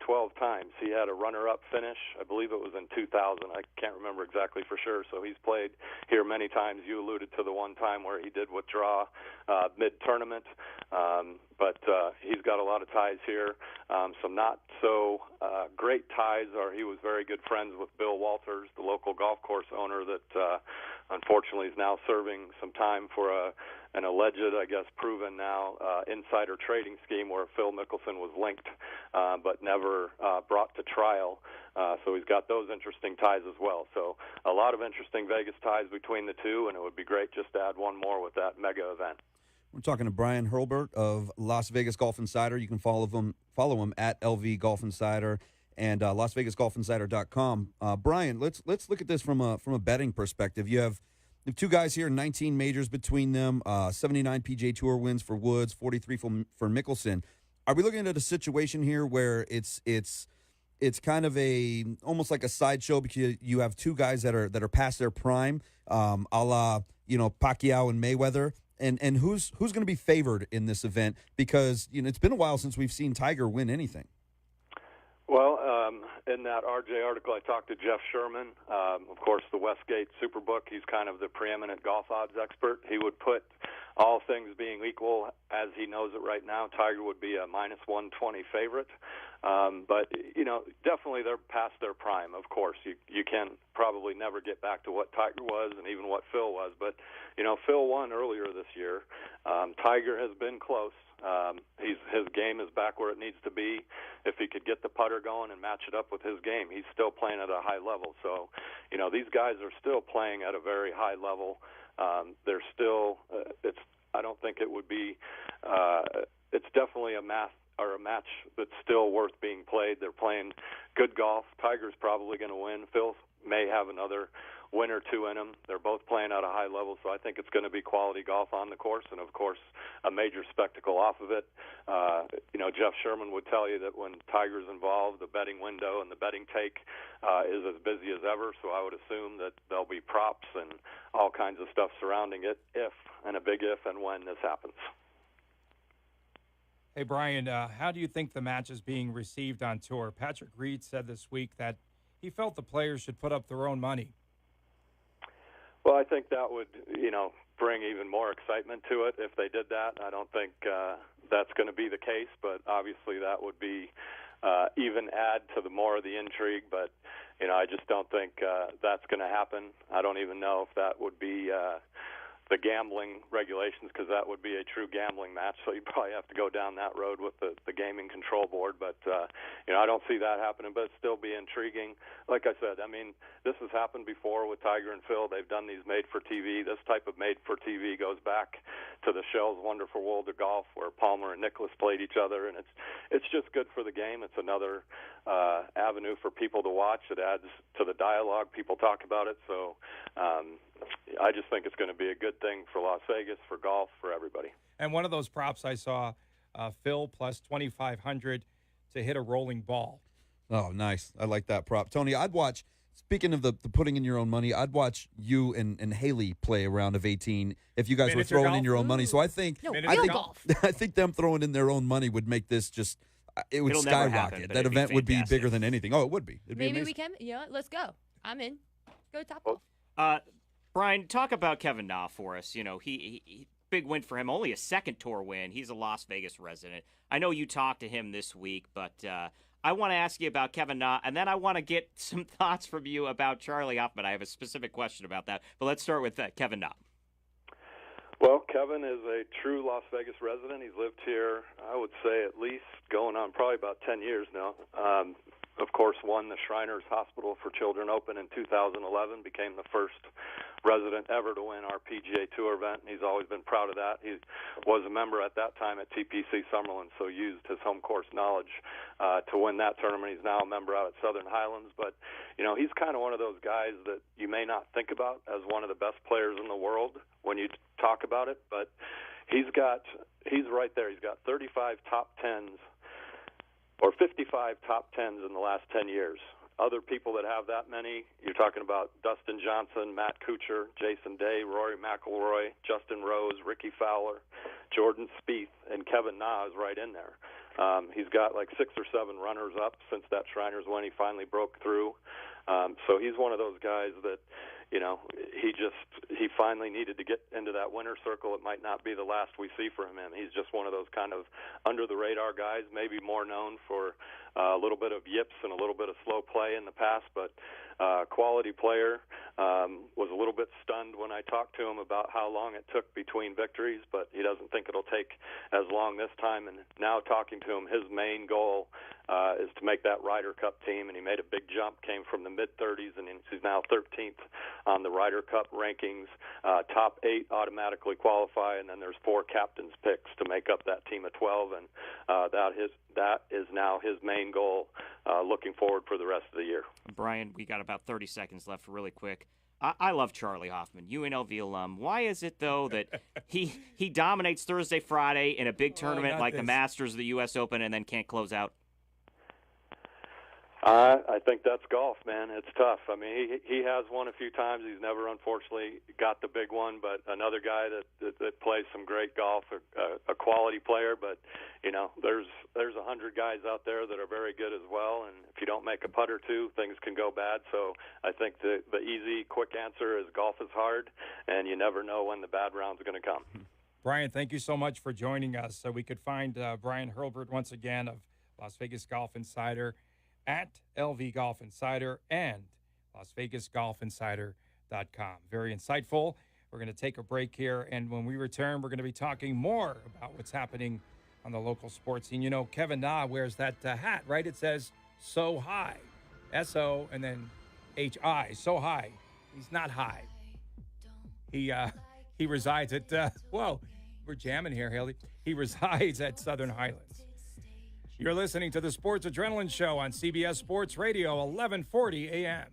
12 times. He had a runner-up finish. I believe it was in 2000. I can't remember exactly for sure. So he's played here many times. You alluded to the one time where he did withdraw mid-tournament. But he's got a lot of ties here. Some not so great ties are he was very good friends with Bill Walters, the local golf course owner that unfortunately is now serving some time for an alleged, I guess proven now, insider trading scheme where Phil Mickelson was linked but never brought to trial. So he's got those interesting ties as well. So a lot of interesting Vegas ties between the two, and it would be great just to add one more with that mega event. We're talking to Brian Hurlbert of Las Vegas Golf Insider. You can follow him at LV Golf Insider and LasVegasGolfInsider.com. Brian, let's look at this from a betting perspective. You have two guys here, 19 majors between them, 79 PGA Tour wins for Woods, 43 for Mickelson. Are we looking at a situation here where it's kind of almost like a sideshow because you have two guys that are past their prime, a la Pacquiao and Mayweather, and who's going to be favored in this event because it's been a while since we've seen Tiger win anything. Well, in that RJ article, I talked to Jeff Sherman, of course, the Westgate Superbook. He's kind of the preeminent golf odds expert. He would put all things being equal, as he knows it right now, Tiger would be a minus 120 favorite. But, definitely they're past their prime, of course. You can probably never get back to what Tiger was and even what Phil was. But, Phil won earlier this year. Tiger has been close. His game is back where it needs to be. If he could get the putter going and match it up with his game, he's still playing at a high level. So, these guys are still playing at a very high level. They're still. I don't think it would be. It's definitely a match that's still worth being played. They're playing good golf. Tiger's probably going to win. Phil may have another win or two in him. They're both playing at a high level, so I think it's going to be quality golf on the course and, of course, a major spectacle off of it. Jeff Sherman would tell you that when Tiger's involved, the betting window and the betting take is as busy as ever, so I would assume that there'll be props and all kinds of stuff surrounding it and a big if and when this happens. Hey, Brian, how do you think the match is being received on tour? Patrick Reed said this week that he felt the players should put up their own money. Well, I think that would, bring even more excitement to it if they did that. I don't think that's going to be the case, but obviously that would be even add to the more of the intrigue. But, I just don't think that's going to happen. I don't even know if that would be the gambling regulations, because that would be a true gambling match. So you'd probably have to go down that road with the gaming control board. But, I don't see that happening, but it'd still be intriguing. Like I said, this has happened before with Tiger and Phil. They've done these made-for-TV. This type of made-for-TV goes back to the Shell's Wonderful World of Golf, where Palmer and Nicklaus played each other, and it's just good for the game. It's another avenue for people to watch. It adds to the dialogue. People talk about it. So I just think it's going to be a good thing for Las Vegas, for golf, for everybody. And one of those props I saw, Phil plus 2,500 to hit a rolling ball. Oh, nice. I like that prop. Tony, I'd watch, speaking of the putting in your own money, I'd watch you and Haley play a round of 18 if you guys were throwing in your own money. So I think golf. I think them throwing in their own money would make this just it would It'll skyrocket. Happen, that event would be fantastic. bigger than anything. Oh, it would be. It'd be Maybe amazing. we can. Yeah, let's go. I'm in. Go top golf. Brian, talk about Kevin Na for us. He big win for him. Only a second tour win. He's a Las Vegas resident. I know you talked to him this week, but I want to ask you about Kevin Na, and then I want to get some thoughts from you about Charlie Hoffman. I have a specific question about that, but let's start with Kevin Na. Well, Kevin is a true Las Vegas resident. He's lived here, I would say, at least going on probably about 10 years now. Of course, won the Shriners Hospital for Children Open in 2011, became the first resident ever to win our PGA Tour event, and he's always been proud of that. He was a member at that time at TPC Summerlin, so used his home course knowledge to win that tournament. He's now a member out at Southern Highlands, but, he's kind of one of those guys that you may not think about as one of the best players in the world when you talk about it, but he's right there. He's got 35 top 10s or 55 top 10s in the last 10 years. Other people that have that many, you're talking about Dustin Johnson, Matt Kuchar, Jason Day, Rory McIlroy, Justin Rose, Ricky Fowler, Jordan Spieth, and Kevin Na is right in there. He's got like 6 or 7 runners-up since that Shriners win. He finally broke through. So he's one of those guys that, he finally needed to get into that winner's circle. It might not be the last we see from him. He's just one of those kind of under-the-radar guys, maybe more known for a little bit of yips and a little bit of slow play in the past, but quality player. Was a little bit stunned when I talked to him about how long it took between victories, but he doesn't think it'll take as long this time. And now talking to him, his main goal is to make that Ryder Cup team, and he made a big jump, came from the mid-30s, and he's now 13th on the Ryder Cup rankings. Top 8 automatically qualify, and then there's 4 captain's picks to make up that team of 12, and that is now his main goal looking forward for the rest of the year. Brian, we got about 30 seconds left really quick. I love Charlie Hoffman, UNLV alum. Why is it, though, that he dominates Thursday, Friday in a big tournament like the Masters of the U.S. Open and then can't close out? I think that's golf, man. It's tough. I mean, he has won a few times. He's never, unfortunately, got the big one. But another guy that plays some great golf, a quality player. But there's 100 guys out there that are very good as well. And if you don't make a putt or two, things can go bad. So I think the easy, quick answer is golf is hard, and you never know when the bad round's going to come. Brian, thank you so much for joining us. So we could find Brian Hurlburt once again of Las Vegas Golf Insider at LV Golf Insider and LasVegasGolfInsider.com. Very insightful. We're going to take a break here, and when we return, we're going to be talking more about what's happening on the local sports scene. Kevin Na wears that hat, right? It says So High, S-O, and then H-I, So High. He's not high. He resides at, whoa, we're jamming here, Haley. He resides at Southern Highlands. You're listening to the Sports Adrenaline Show on CBS Sports Radio, 1140 a.m.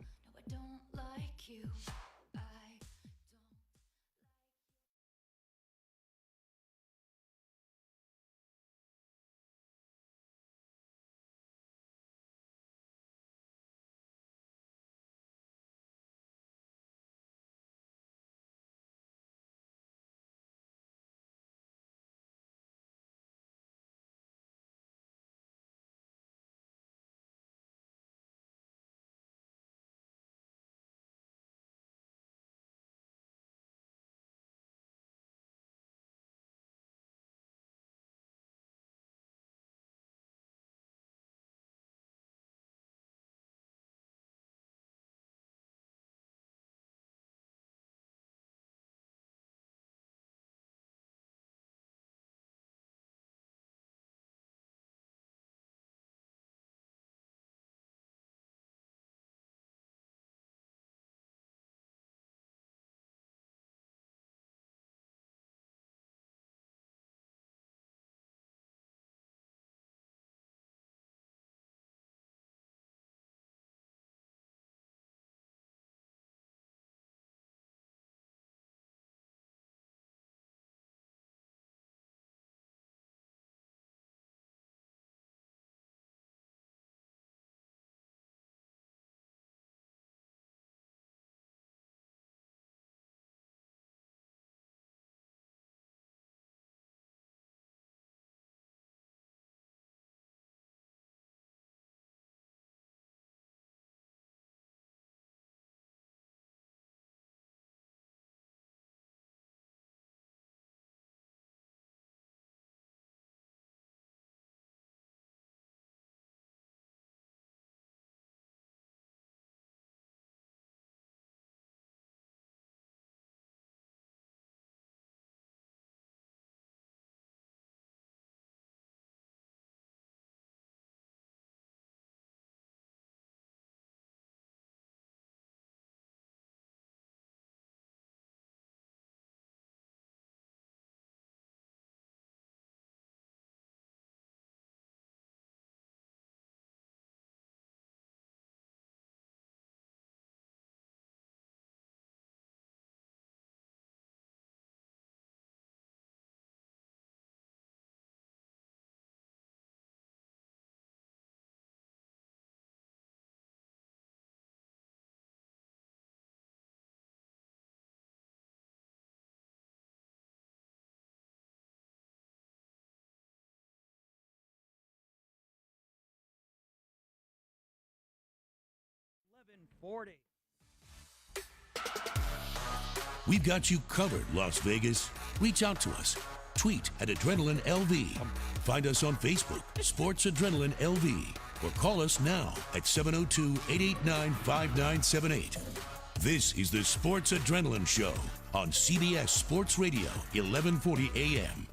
40. We've got you covered, Las Vegas. Reach out to us. Tweet at Adrenaline LV. Find us on Facebook, Sports Adrenaline LV, or call us now at 702-889-5978. This is the Sports Adrenaline Show on CBS Sports Radio, 1140 AM.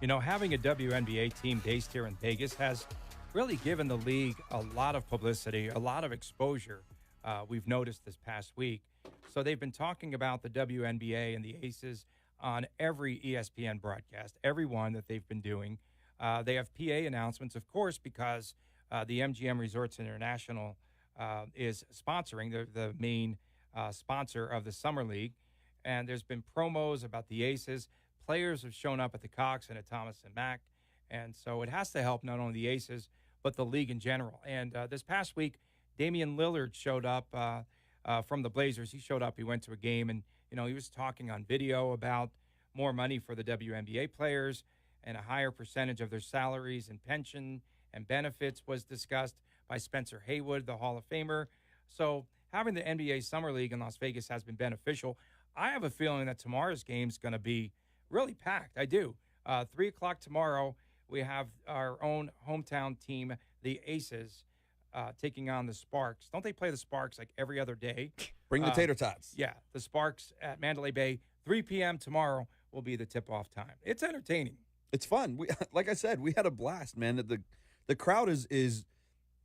You know, having a WNBA team based here in Vegas has really given the league a lot of publicity, a lot of exposure. We've noticed this past week. So they've been talking about the WNBA and the Aces on every ESPN broadcast, every one that they've been doing. They have PA announcements, of course, because the MGM Resorts International is sponsoring, the main sponsor of the Summer League. And there's been promos about the Aces. Players have shown up at the Cox and at Thomas and Mack. And so it has to help not only the Aces, but the league in general. And this past week, Damian Lillard showed up from the Blazers. He showed up. He went to a game, and, you know, he was talking on video about more money for the WNBA players and a higher percentage of their salaries and pension and benefits was discussed by Spencer Haywood, the Hall of Famer. So having the NBA Summer League in Las Vegas has been beneficial. I have a feeling that tomorrow's game is going to be really packed. I do. 3 o'clock tomorrow, we have our own hometown team, the Aces, taking on the Sparks. Don't they play the Sparks like every other day? Bring the tater tots. Yeah, the Sparks at Mandalay Bay, 3 p.m. tomorrow will be the tip-off time. It's entertaining. It's fun. Like I said, we had a blast, man. The crowd is,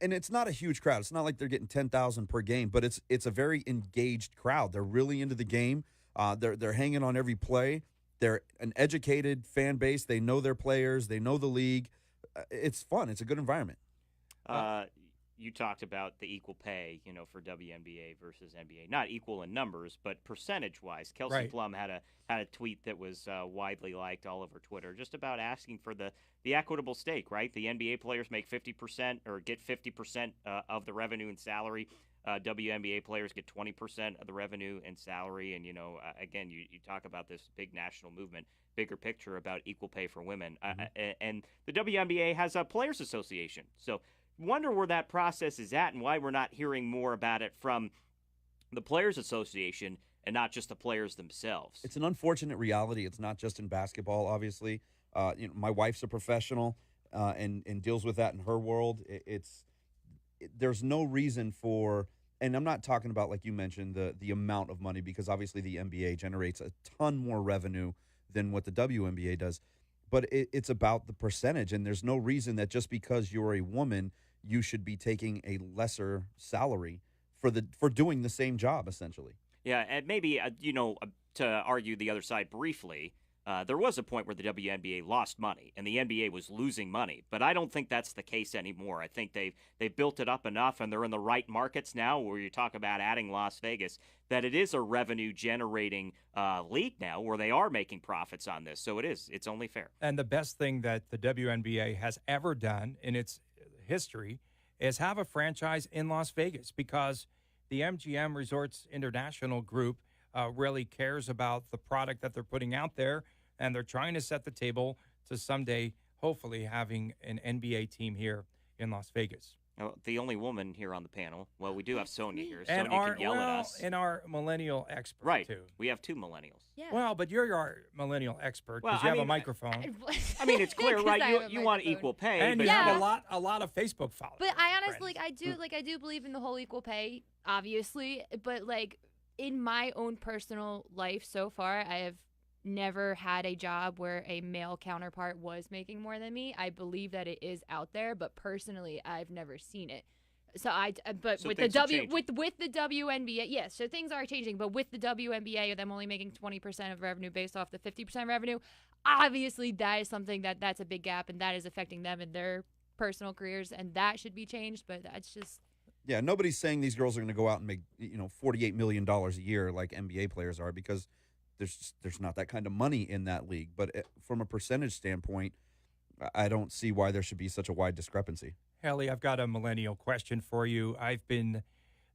and it's not a huge crowd. It's not like they're getting 10,000 per game, but it's a very engaged crowd. They're really into the game. They're hanging on every play. They're an educated fan base. They know their players. They know the league. It's fun. It's a good environment. You talked about the equal pay, you know, for WNBA versus NBA. Not equal in numbers, but percentage-wise. Kelsey Plum had a tweet that was widely liked all over Twitter, just about asking for the equitable stake, right? The NBA players make 50% or get 50% of the revenue and salary. WNBA players get 20% of the revenue and salary. And, you know, again, you talk about this big national movement, bigger picture about equal pay for women. And the WNBA has a players association. So wonder where that process is at and why we're not hearing more about it from the Players Association and not just the players themselves. It's an unfortunate reality. It's not just in basketball, obviously. You know, my wife's a professional and deals with that in her world. There's no reason for, and I'm not talking about, like you mentioned, the amount of money, because obviously the NBA generates a ton more revenue than what the WNBA does. But it's about the percentage, and there's no reason that just because you're a woman, you should be taking a lesser salary for doing the same job, essentially. Yeah, and maybe, to argue the other side briefly, there was a point where the WNBA lost money, and the NBA was losing money. But I don't think that's the case anymore. I think they've built it up enough, and they're in the right markets now, where you talk about adding Las Vegas, that it is a revenue-generating league now, where they are making profits on this. So it's only fair. And the best thing that the WNBA has ever done in its history is have a franchise in Las Vegas, because the MGM Resorts International Group really cares about the product that they're putting out there, and they're trying to set the table to someday, hopefully, having an NBA team here in Las Vegas. Well, the only woman here on the panel. Well, we do have Sonia here. And Sonia can yell at us. And our millennial expert, right. too. We have two millennials. Yeah. Well, but you're our millennial expert because you have a microphone. I mean, it's clear, right? You want equal pay, and but you have a lot of Facebook followers. But I honestly, I do believe in the whole equal pay, obviously. But like in my own personal life so far, I have never had a job where a male counterpart was making more than me. I believe that it is out there, but personally, I've never seen it. So with the WNBA, yes, so things are changing. But with the WNBA, them only making 20% of revenue based off the 50% revenue, obviously that is something that's a big gap, and that is affecting them in their personal careers, and that should be changed. But that's just nobody's saying these girls are going to go out and make $48 million a year like NBA players are, because there's not that kind of money in that league. But from a percentage standpoint, I don't see why there should be such a wide discrepancy. Haley, I've got a millennial question for you.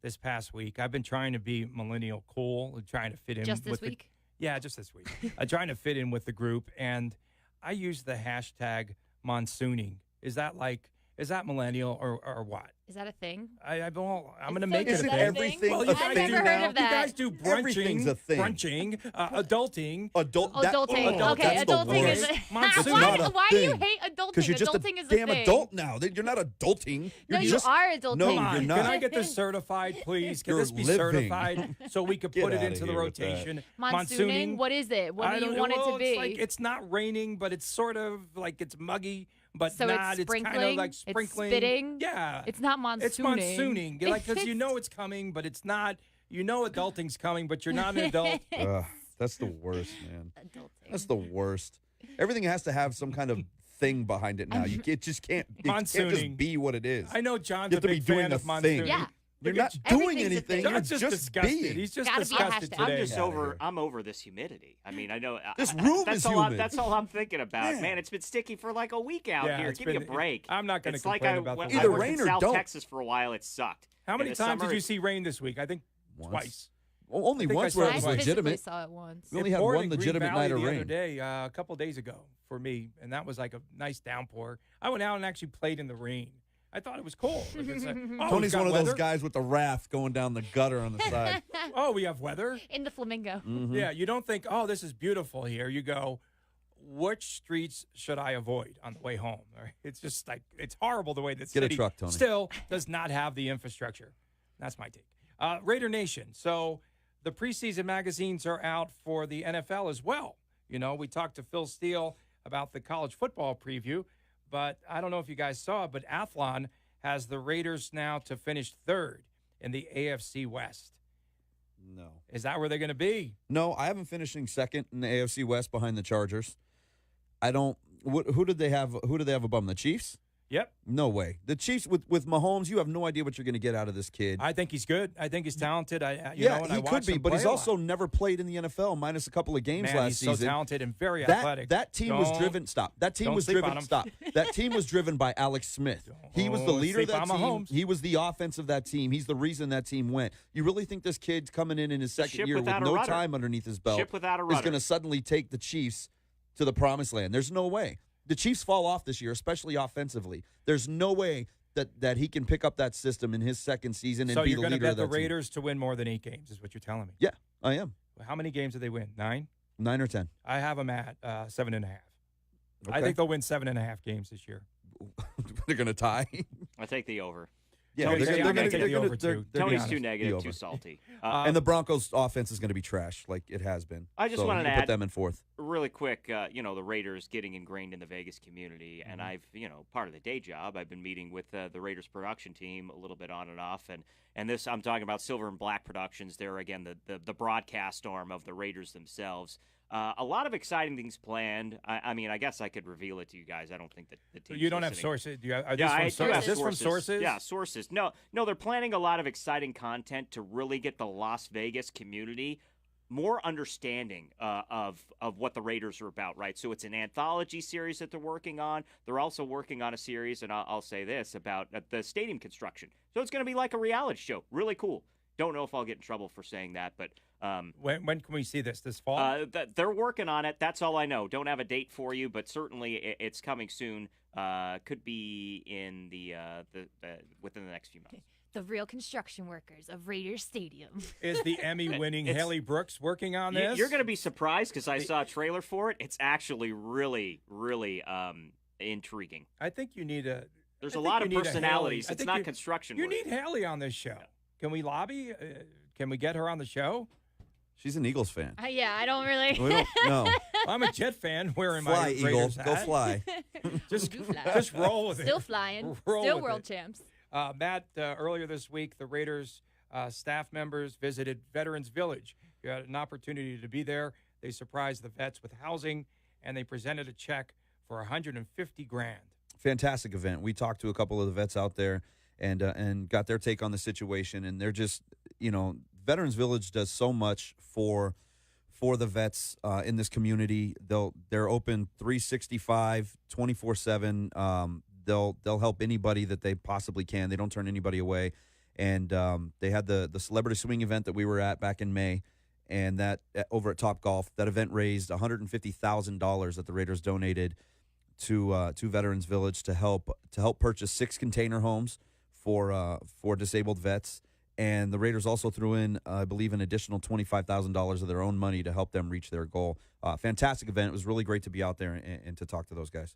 This past week, I've been trying to be millennial cool, trying to fit in. Just this week? Just this week. I'm trying to fit in with the group, and I use the hashtag monsooning. Is that like Is that millennial or what? Is that a thing? I'm going to so make it a Isn't thing. everything Well, a you thing guys I've never heard now? of that. You guys do Everything's a thing. brunching, adulting. Adulting. Oh, Okay, that's the adulting is. worst. Monsoon. Why do you thing. hate adulting? Because you're just Adulting a is the damn thing. adult now. You're not adulting. No, You're you just, are adulting. No, Come on, you're not. can I get this certified, please? Can You're this be living. certified so we could Get put it outta into the here with that. rotation? Monsooning? What is it? What I do you don't want know. it to Well, be? It's like it's not raining, but it's sort of like it's muggy, but So not. it's It's kind of sprinkling? like It's sprinkling. spitting? Yeah, It's not monsooning. It's monsooning, because you know it's coming, but it's not. You know adulting's coming, but you're not an adult. That's the worst, man. Adulting. That's the worst. Everything has to have some kind of thing behind it now. It just can't. It can't Monsooning. just be what it is. I know John's You a have to be big doing fan a of thing. monsooning. Yeah. You're Look not at doing Everything's a anything. thing. You're John's just disgusted. being. He's just Gotta be disgusted a hashtag. today. I'm just Get outta over. here. I'm over this humidity. I mean, I know This room that's is all humid. that's all I'm thinking about. Yeah. Man, it's been sticky for like a week out Yeah, here. it's Give me a been- break. I'm not gonna It's like complain about when the I Either worked rain in or South don't. Texas for a while. It sucked. How In many the times summer, did you see rain this week? I think Once. twice. Well, only I think I once saw where it it was twice. I physically legitimate. saw it once. We only It had poured one in Green legitimate Valley night of the rain. other day, a couple days ago for me, and that was like a nice downpour. I went out and actually played in the rain. I thought it was cool. Like it's like, oh, Tony's we've got one of weather? those guys with the raft going down the gutter on the side. Oh, we have weather. In the flamingo. Mm-hmm. Yeah, you don't think, oh, this is beautiful here. You go, which streets should I avoid on the way home? All right? It's just like it's horrible the way that Get a city truck, Tony. still does not have the infrastructure. That's my take. Raider Nation. So the preseason magazines are out for the NFL as well. You know, we talked to Phil Steele about the college football preview, but I don't know if you guys saw it, but Athlon has the Raiders now to finish third in the AFC West. No. Is that where they're going to be? No, I have them finishing second in the AFC West behind the Chargers. I don't. Who did they have? Who do they have above them? The Chiefs? Yep. No way. The Chiefs with Mahomes, you have no idea what you're going to get out of this kid. I think he's good. I think he's talented. Yeah, you know, and I he watched could be, him but play he's a also lot. never played in the NFL, minus a couple of games Man, last he's season. so talented and very That athletic. that team was Don't- driven. Stop. That team don't was sleep on driven. him. Stop. That team was driven by Alex Smith. He was the Don't leader of sleep that on team. Mahomes. He was the offense of that team. He's the reason that team went. You really think this kid's coming in his second ship year with without a no rudder. time underneath his belt Ship without a is rudder. going to suddenly take the Chiefs to the promised land? There's no way. The Chiefs fall off this year, especially offensively. There's no way that he can pick up that system in his second season and So be you're the going to leader of bet that the team. Raiders to win more than 8 games, is what you're telling me. Yeah, I am. How many games did they win? 9? 9 or 10. I have them at 7.5. I Okay. think they'll win 7.5 games this year. They're going to tie. I take the over. Yeah, Tony's- they're I'm going gonna to take the over, too. To be Tony's honest. too negative, over. too salty. And the Broncos' offense is going to be trash, like it has been. I just so wanted you to can put add- them in fourth. Really quick, the Raiders getting ingrained in the Vegas community, and I've, part of the day job, I've been meeting with the Raiders production team a little bit on and off, and this I'm talking about Silver and Black Productions. They're again the broadcast arm of the Raiders themselves. A lot of exciting things planned. I mean, I guess I could reveal it to you guys. I don't think that the team. You don't have sources. Do you have, are Yeah, these from, I do have is this from sources? Yeah, sources. No, they're planning a lot of exciting content to really get the Las Vegas community more understanding of what the Raiders are about, right? So it's an anthology series that they're working on. They're also working on a series, and I'll say this, about the stadium construction. So it's going to be like a reality show. Really cool. Don't know if I'll get in trouble for saying that, but When can we see this? This fall? they're working on it. That's all I know. Don't have a date for you, but certainly it's coming soon. Could be in the within the next few months. The real construction workers of Raiders Stadium. Is the Emmy-winning It's- Haley Brooks working on this? You're going to be surprised because I saw a trailer for it. It's actually really, really intriguing. I think you need a. There's I a think lot you of need a personalities. Haley. I It's think not you- construction You work. need Haley on this show. Can we lobby? Can we get her on the show? She's an Eagles fan. Yeah, I don't really. We don't know. I'm a Jet fan wearing Fly, my Eagle. Raiders Go hat. fly. Just, Do fly. just roll with it. Still flying. Roll Still with world it. champs. Matt, earlier this week, the Raiders staff members visited Veterans Village. You had an opportunity to be there. They surprised the vets with housing, and they presented a check for $150,000. Fantastic event. We talked to a couple of the vets out there and got their take on the situation. And they're just, Veterans Village does so much for the vets in this community. They're open 365, 24/7. They'll help anybody that they possibly can. They don't turn anybody away. And they had the celebrity swing event that we were at back in May, and that over at Top Golf. That event raised $150,000 that the Raiders donated to Veterans Village to help purchase 6 container homes for disabled vets. And the Raiders also threw in, I believe, an additional $25,000 of their own money to help them reach their goal. Fantastic event. It was really great to be out there and to talk to those guys.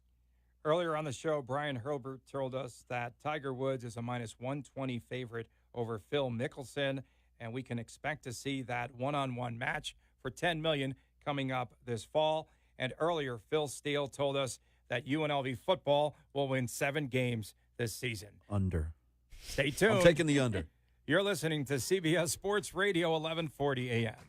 Earlier on the show, Brian Herbert told us that Tiger Woods is a -120 favorite over Phil Mickelson, and we can expect to see that one-on-one match for $10 million coming up this fall. And earlier, Phil Steele told us that UNLV football will win 7 games this season. Under. Stay tuned. I'm taking the under. You're listening to CBS Sports Radio 1140 AM.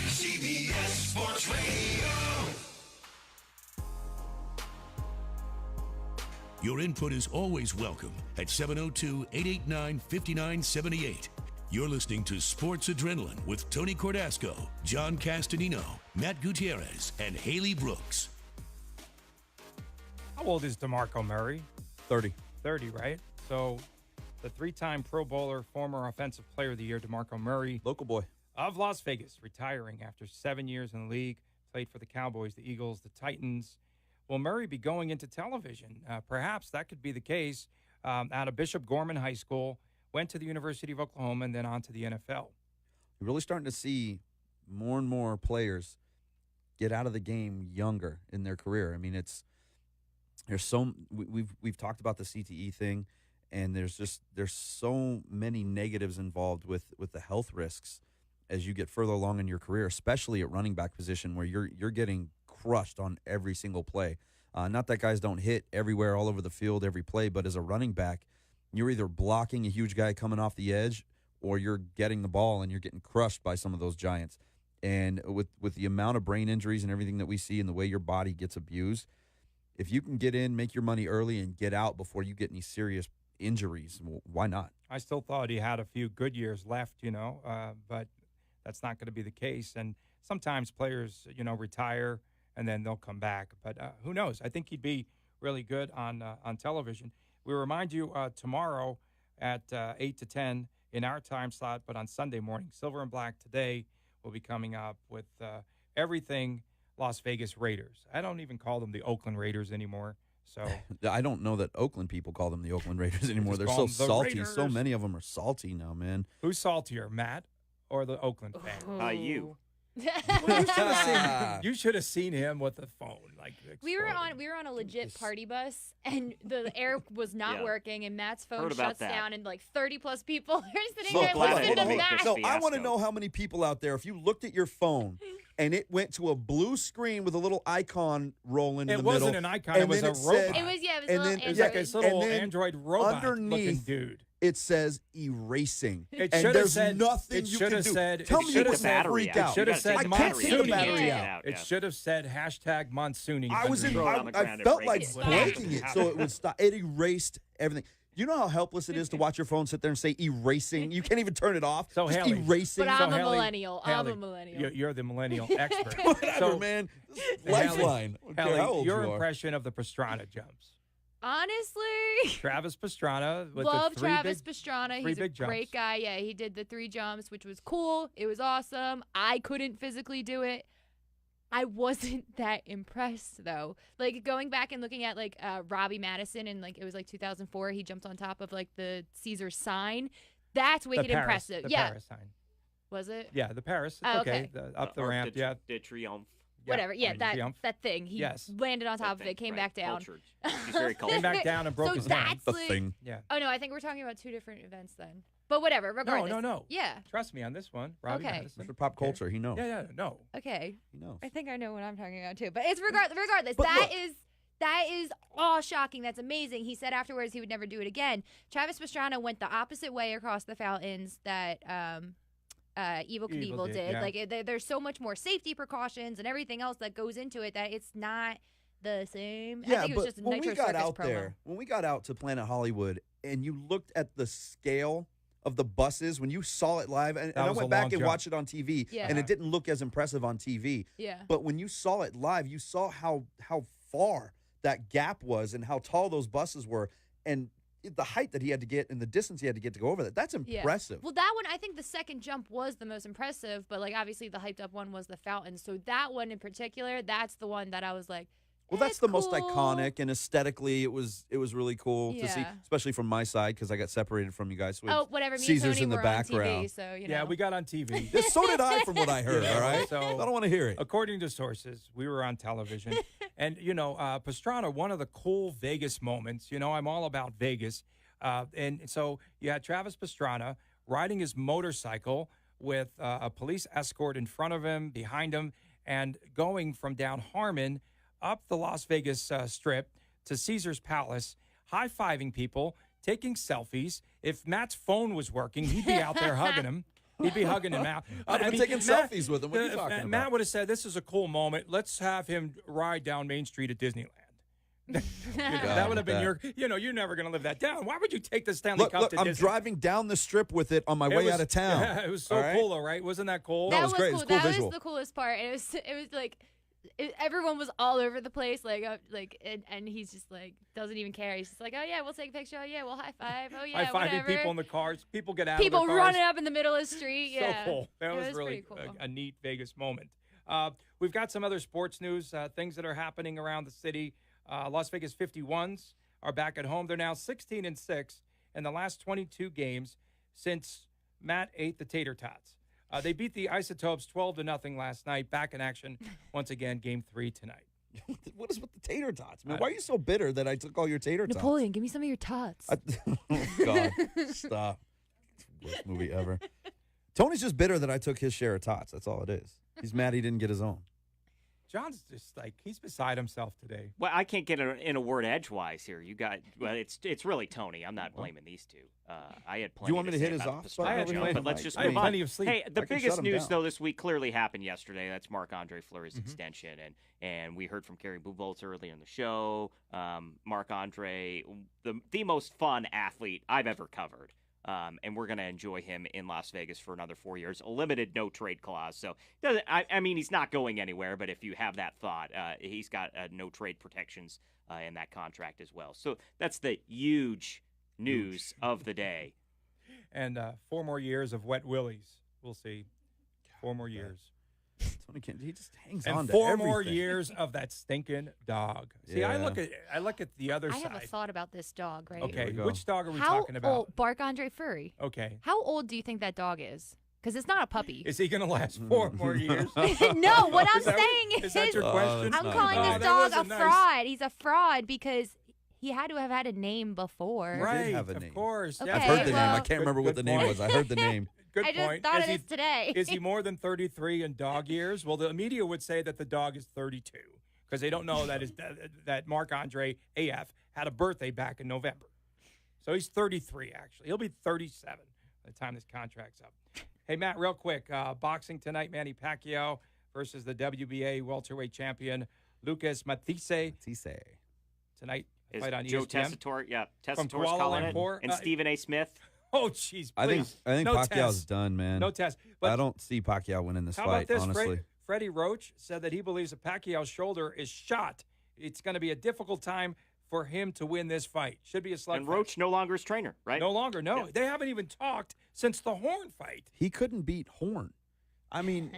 CBS Sports Radio. Your input is always welcome at 702-889-5978. You're listening to Sports Adrenaline with Tony Cordasco, John Castanino, Matt Gutierrez, and Haley Brooks. How old is DeMarco Murray? 30. 30, right? So the 3-time Pro Bowler, former Offensive Player of the Year, DeMarco Murray Local boy. of Las Vegas, retiring after 7 years in the league, played for the Cowboys, the Eagles, the Titans. Will Murray be going into television? Perhaps that could be the case. Out of Bishop Gorman High School, went to the University of Oklahoma, and then on to the NFL. You're really starting to see more and more players get out of the game younger in their career. I mean, we've talked about the CTE thing, and there's so many negatives involved with the health risks as you get further along in your career, especially at running back position where you're getting crushed on every single play. Not that guys don't hit everywhere, all over the field, every play, but as a running back, you're either blocking a huge guy coming off the edge or you're getting the ball and you're getting crushed by some of those giants. And with the amount of brain injuries and everything that we see and the way your body gets abused, if you can get in, make your money early, and get out before you get any serious injuries, well, why not? I still thought he had a few good years left, but that's not going to be the case. And sometimes players, retire and then they'll come back. But who knows? I think he'd be really good on television. We remind you tomorrow at 8 to 10 in our time slot, but on Sunday morning, Silver and Black Today will be coming up with everything Las Vegas Raiders. I don't even call them the Oakland Raiders anymore. So I don't know that Oakland people call them the Oakland Raiders anymore. They're so call them the salty. Raiders. So many of them are salty now, man. who's saltier, Matt or the Oakland fan? You. You should have seen him with the phone. We were on a legit party bus, and the air was not working, and Matt's phone shuts down, and 30+ people are sitting there listening to Matt. No, I want to know how many people out there, if you looked at your phone and it went to a blue screen with a little icon rolling in the middle. It wasn't an icon. It was a robot. It was a little Android. It was like this little Android robot-looking dude. It says erasing. It and should have there's said nothing you can do. Tell me you wouldn't freak out. It should have said I can't see the Monsoony. battery out. It should have said #Monsoony. I felt like breaking it so it would stop. It erased everything. You know how helpless it is to watch your phone sit there and say erasing? You can't even turn it off. So just Haley, erasing. But I'm a Haley, millennial. I'm a millennial. You're the millennial expert. Whatever, man. Lifeline. Haley, your impression of the Pastrana jumps. Honestly, Travis Pastrana. Love Travis Pastrana. He's a big jumps. great guy. Yeah, he did the 3 jumps, which was cool. It was awesome. I couldn't physically do it. I wasn't that impressed, though. Going back and looking at, Robbie Madison, and, it was, 2004, he jumped on top of, the Caesar sign. That's wicked impressive. The yeah. Paris sign. Was it? Yeah, the Paris. Oh, okay. Up the ramp, de Triomphe. Whatever. Yeah, that thing. He landed on top of it, came back down. He's very cultured. Came back down and broke his hand. The thing. Yeah. Oh, no, I think we're talking about 2 different events then. But whatever, regardless. No. Yeah. Trust me on this one, Robbie Madison. Mr. Pop Culture, he knows. Yeah, no. Okay. He knows. I think I know what I'm talking about too. But it's regardless. But that is all shocking. That's amazing. He said afterwards he would never do it again. Travis Pastrana went the opposite way across the fountains that Evel Knievel did. Yeah. There's so much more safety precautions and everything else that goes into it that it's not the same. Yeah, I think it was just a when Nitro we got Circus out promo. there, when we got out to Planet Hollywood, and you looked at the scale of the buses, when you saw it live, and I went back and watched it on TV, and it didn't look as impressive on TV. Yeah. But when you saw it live, you saw how far that gap was and how tall those buses were, and the height that he had to get and the distance he had to get to go over that. That's impressive. Yeah. Well, that one, I think the second jump was the most impressive, but obviously the hyped up one was the fountain. So that one in particular, that's the one that I was like, well, that's the most cool. iconic, and aesthetically, it was really cool to see, Yeah. especially from my side because I got separated from you guys. With whatever. Me Caesars and Tony in the were background. on TV, so Yeah, we got on TV. Yeah, so did I, from what I heard. All right, So I don't want to hear it. According to sources, we were on television, and Pastrana. One of the cool Vegas moments. I'm all about Vegas, and so you had Travis Pastrana riding his motorcycle with a police escort in front of him, behind him, and going from down Harmon up the Las Vegas Strip to Caesar's Palace, high-fiving people, taking selfies. If Matt's phone was working, he'd be out there hugging him. He'd be hugging him out. I'd have been taking selfies with him. What are you talking about? Matt would have said, this is a cool moment. Let's have him ride down Main Street at Disneyland. That would have been you're never going to live that down. Why would you take the Stanley Cup to I'm Disney? driving down the strip with it on my way out of town. Yeah, it was so cool, though, right? Wasn't that cool? That was great. It was Cool. cool That visual. was the coolest part. It was everyone was all over the place, and he's just doesn't even care. He's just like, oh yeah, we'll take a picture. Oh yeah, we'll high five. Oh yeah, high-fiving whatever. people in the cars. People get out People of their cars. running up in the middle of the street. Yeah, So cool. That It was really pretty cool. a neat Vegas moment. We've got some other sports news, things that are happening around the city. Las Vegas 51s are back at home. They're now 16-6 in the last 22 games since Matt ate the tater tots. They beat the Isotopes 12-0 last night. Back in action once again, Game 3 tonight. What is with the tater tots, man? Why are you so bitter that I took all your tater tots? Napoleon, give me some of your tots. Oh, God. Stop. It's the worst movie ever. Tony's just bitter that I took his share of tots. That's all it is. He's mad he didn't get his own. John's just like, he's beside himself today. Well, I can't get in a word edgewise here. You got it's really Tony. I'm not blaming these two. I had plenty. Do you want me to say hit his about off the spot spot over joke, here? but let's just I have move on. plenty of sleep. Hey, the I can biggest shut him news down. though this week clearly happened yesterday. That's Marc-Andre Flores' extension, and we heard from Kerry Bubolz earlier in the show. Marc-Andre, the most fun athlete I've ever covered. And we're going to enjoy him in Las Vegas for another 4 years. A limited no-trade clause. So, I mean, he's not going anywhere, but if you have that thought, he's got no-trade protections in that contract as well. So that's the huge news of the day. And 4 more years of wet willies. We'll see. 4 more years. Tony Kent, he just hangs on And to 4 everything. more years of that stinking dog. See, I look at the other I side. have a thought about this dog, right? Okay, we go. which dog are we How talking about? old? Bark-Andre Furry. Okay. How old do you think that dog is? Because it's not a puppy. Is he going to last 4 more years? No, what I'm Is that- saying Is that your question? I'm not calling nice. this that dog a wasn't nice. fraud. He's a fraud because he had to have had a name before. Right, have a of name. course. Okay, I've heard the name. I well- can't remember what the name was. I heard the name. Good I just point. thought is of he, this today. is he more than 33 in dog years? Well, the media would say that the dog is 32 because they don't know that Marc-Andre AF had a birthday back in November. So he's 33, actually. He'll be 37 by the time this contract's up. Hey, Matt, real quick. Boxing tonight, Manny Pacquiao versus the WBA welterweight champion Lucas Matthysse. Tonight, Is fight on Joe ESPN. Tessitore, From Tessitore's Kuala calling it, Lumpur. and Stephen A. Smith. Oh, jeez, I think no Pacquiao's test. done, man. No test. But I don't see Pacquiao winning this how fight, about this? honestly. Freddie Roach said that he believes that Pacquiao's shoulder is shot. It's going to be a difficult time for him to win this fight. Should be a slugfest. And Roach no longer his trainer, right? No longer, no. Yeah. They haven't even talked since the Horn fight. He couldn't beat Horn. I mean,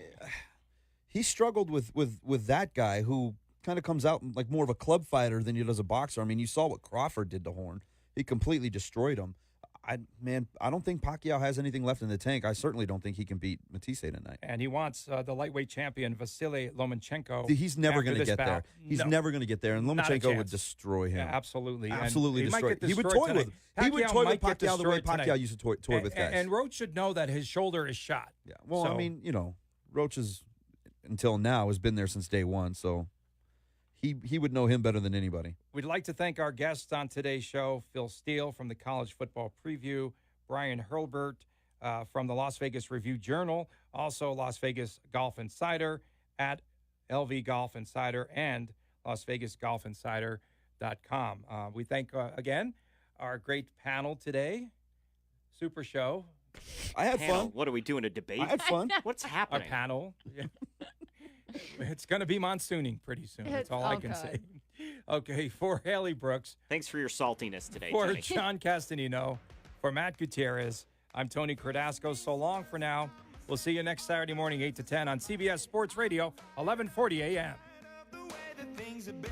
he struggled with that guy who kind of comes out like more of a club fighter than he does a boxer. I mean, you saw what Crawford did to Horn. He completely destroyed him. I don't think Pacquiao has anything left in the tank. I certainly don't think he can beat Matthysse tonight. And he wants the lightweight champion, Vasily Lomachenko. He's never after going to this get bout. there. He's No. never going to get there, and Not a Lomachenko would chance. destroy him. Yeah, absolutely. And Absolutely he might destroy. get He would destroyed toy tonight. with. He would Pacquiao toy with might get Pacquiao the way destroyed Pacquiao tonight. used to toy with guys. And Roach should know that his shoulder is shot. Yeah. Well, So- I mean, Roach is until now has been there since day one, so he would know him better than anybody. We'd like to thank our guests on today's show, Phil Steele from the College Football Preview, Brian Hurlbert from the Las Vegas Review-Journal, also Las Vegas Golf Insider at LV Golf Insider and LasVegasGolfInsider.com. We thank, again, our great panel today. Super show. I had Panel. fun. What are we doing? A debate? I had fun. What's Our happening? panel. Yeah. It's going to be monsooning pretty soon. That's all I can say. Okay, for Haley Brooks, Thanks for your saltiness today, for Tony. John Castanino, for Matt Gutierrez, I'm Tony Cordasco. So long for now. We'll see you next Saturday morning, 8 to 10 on CBS Sports Radio, 1140 a.m. The way that things have been.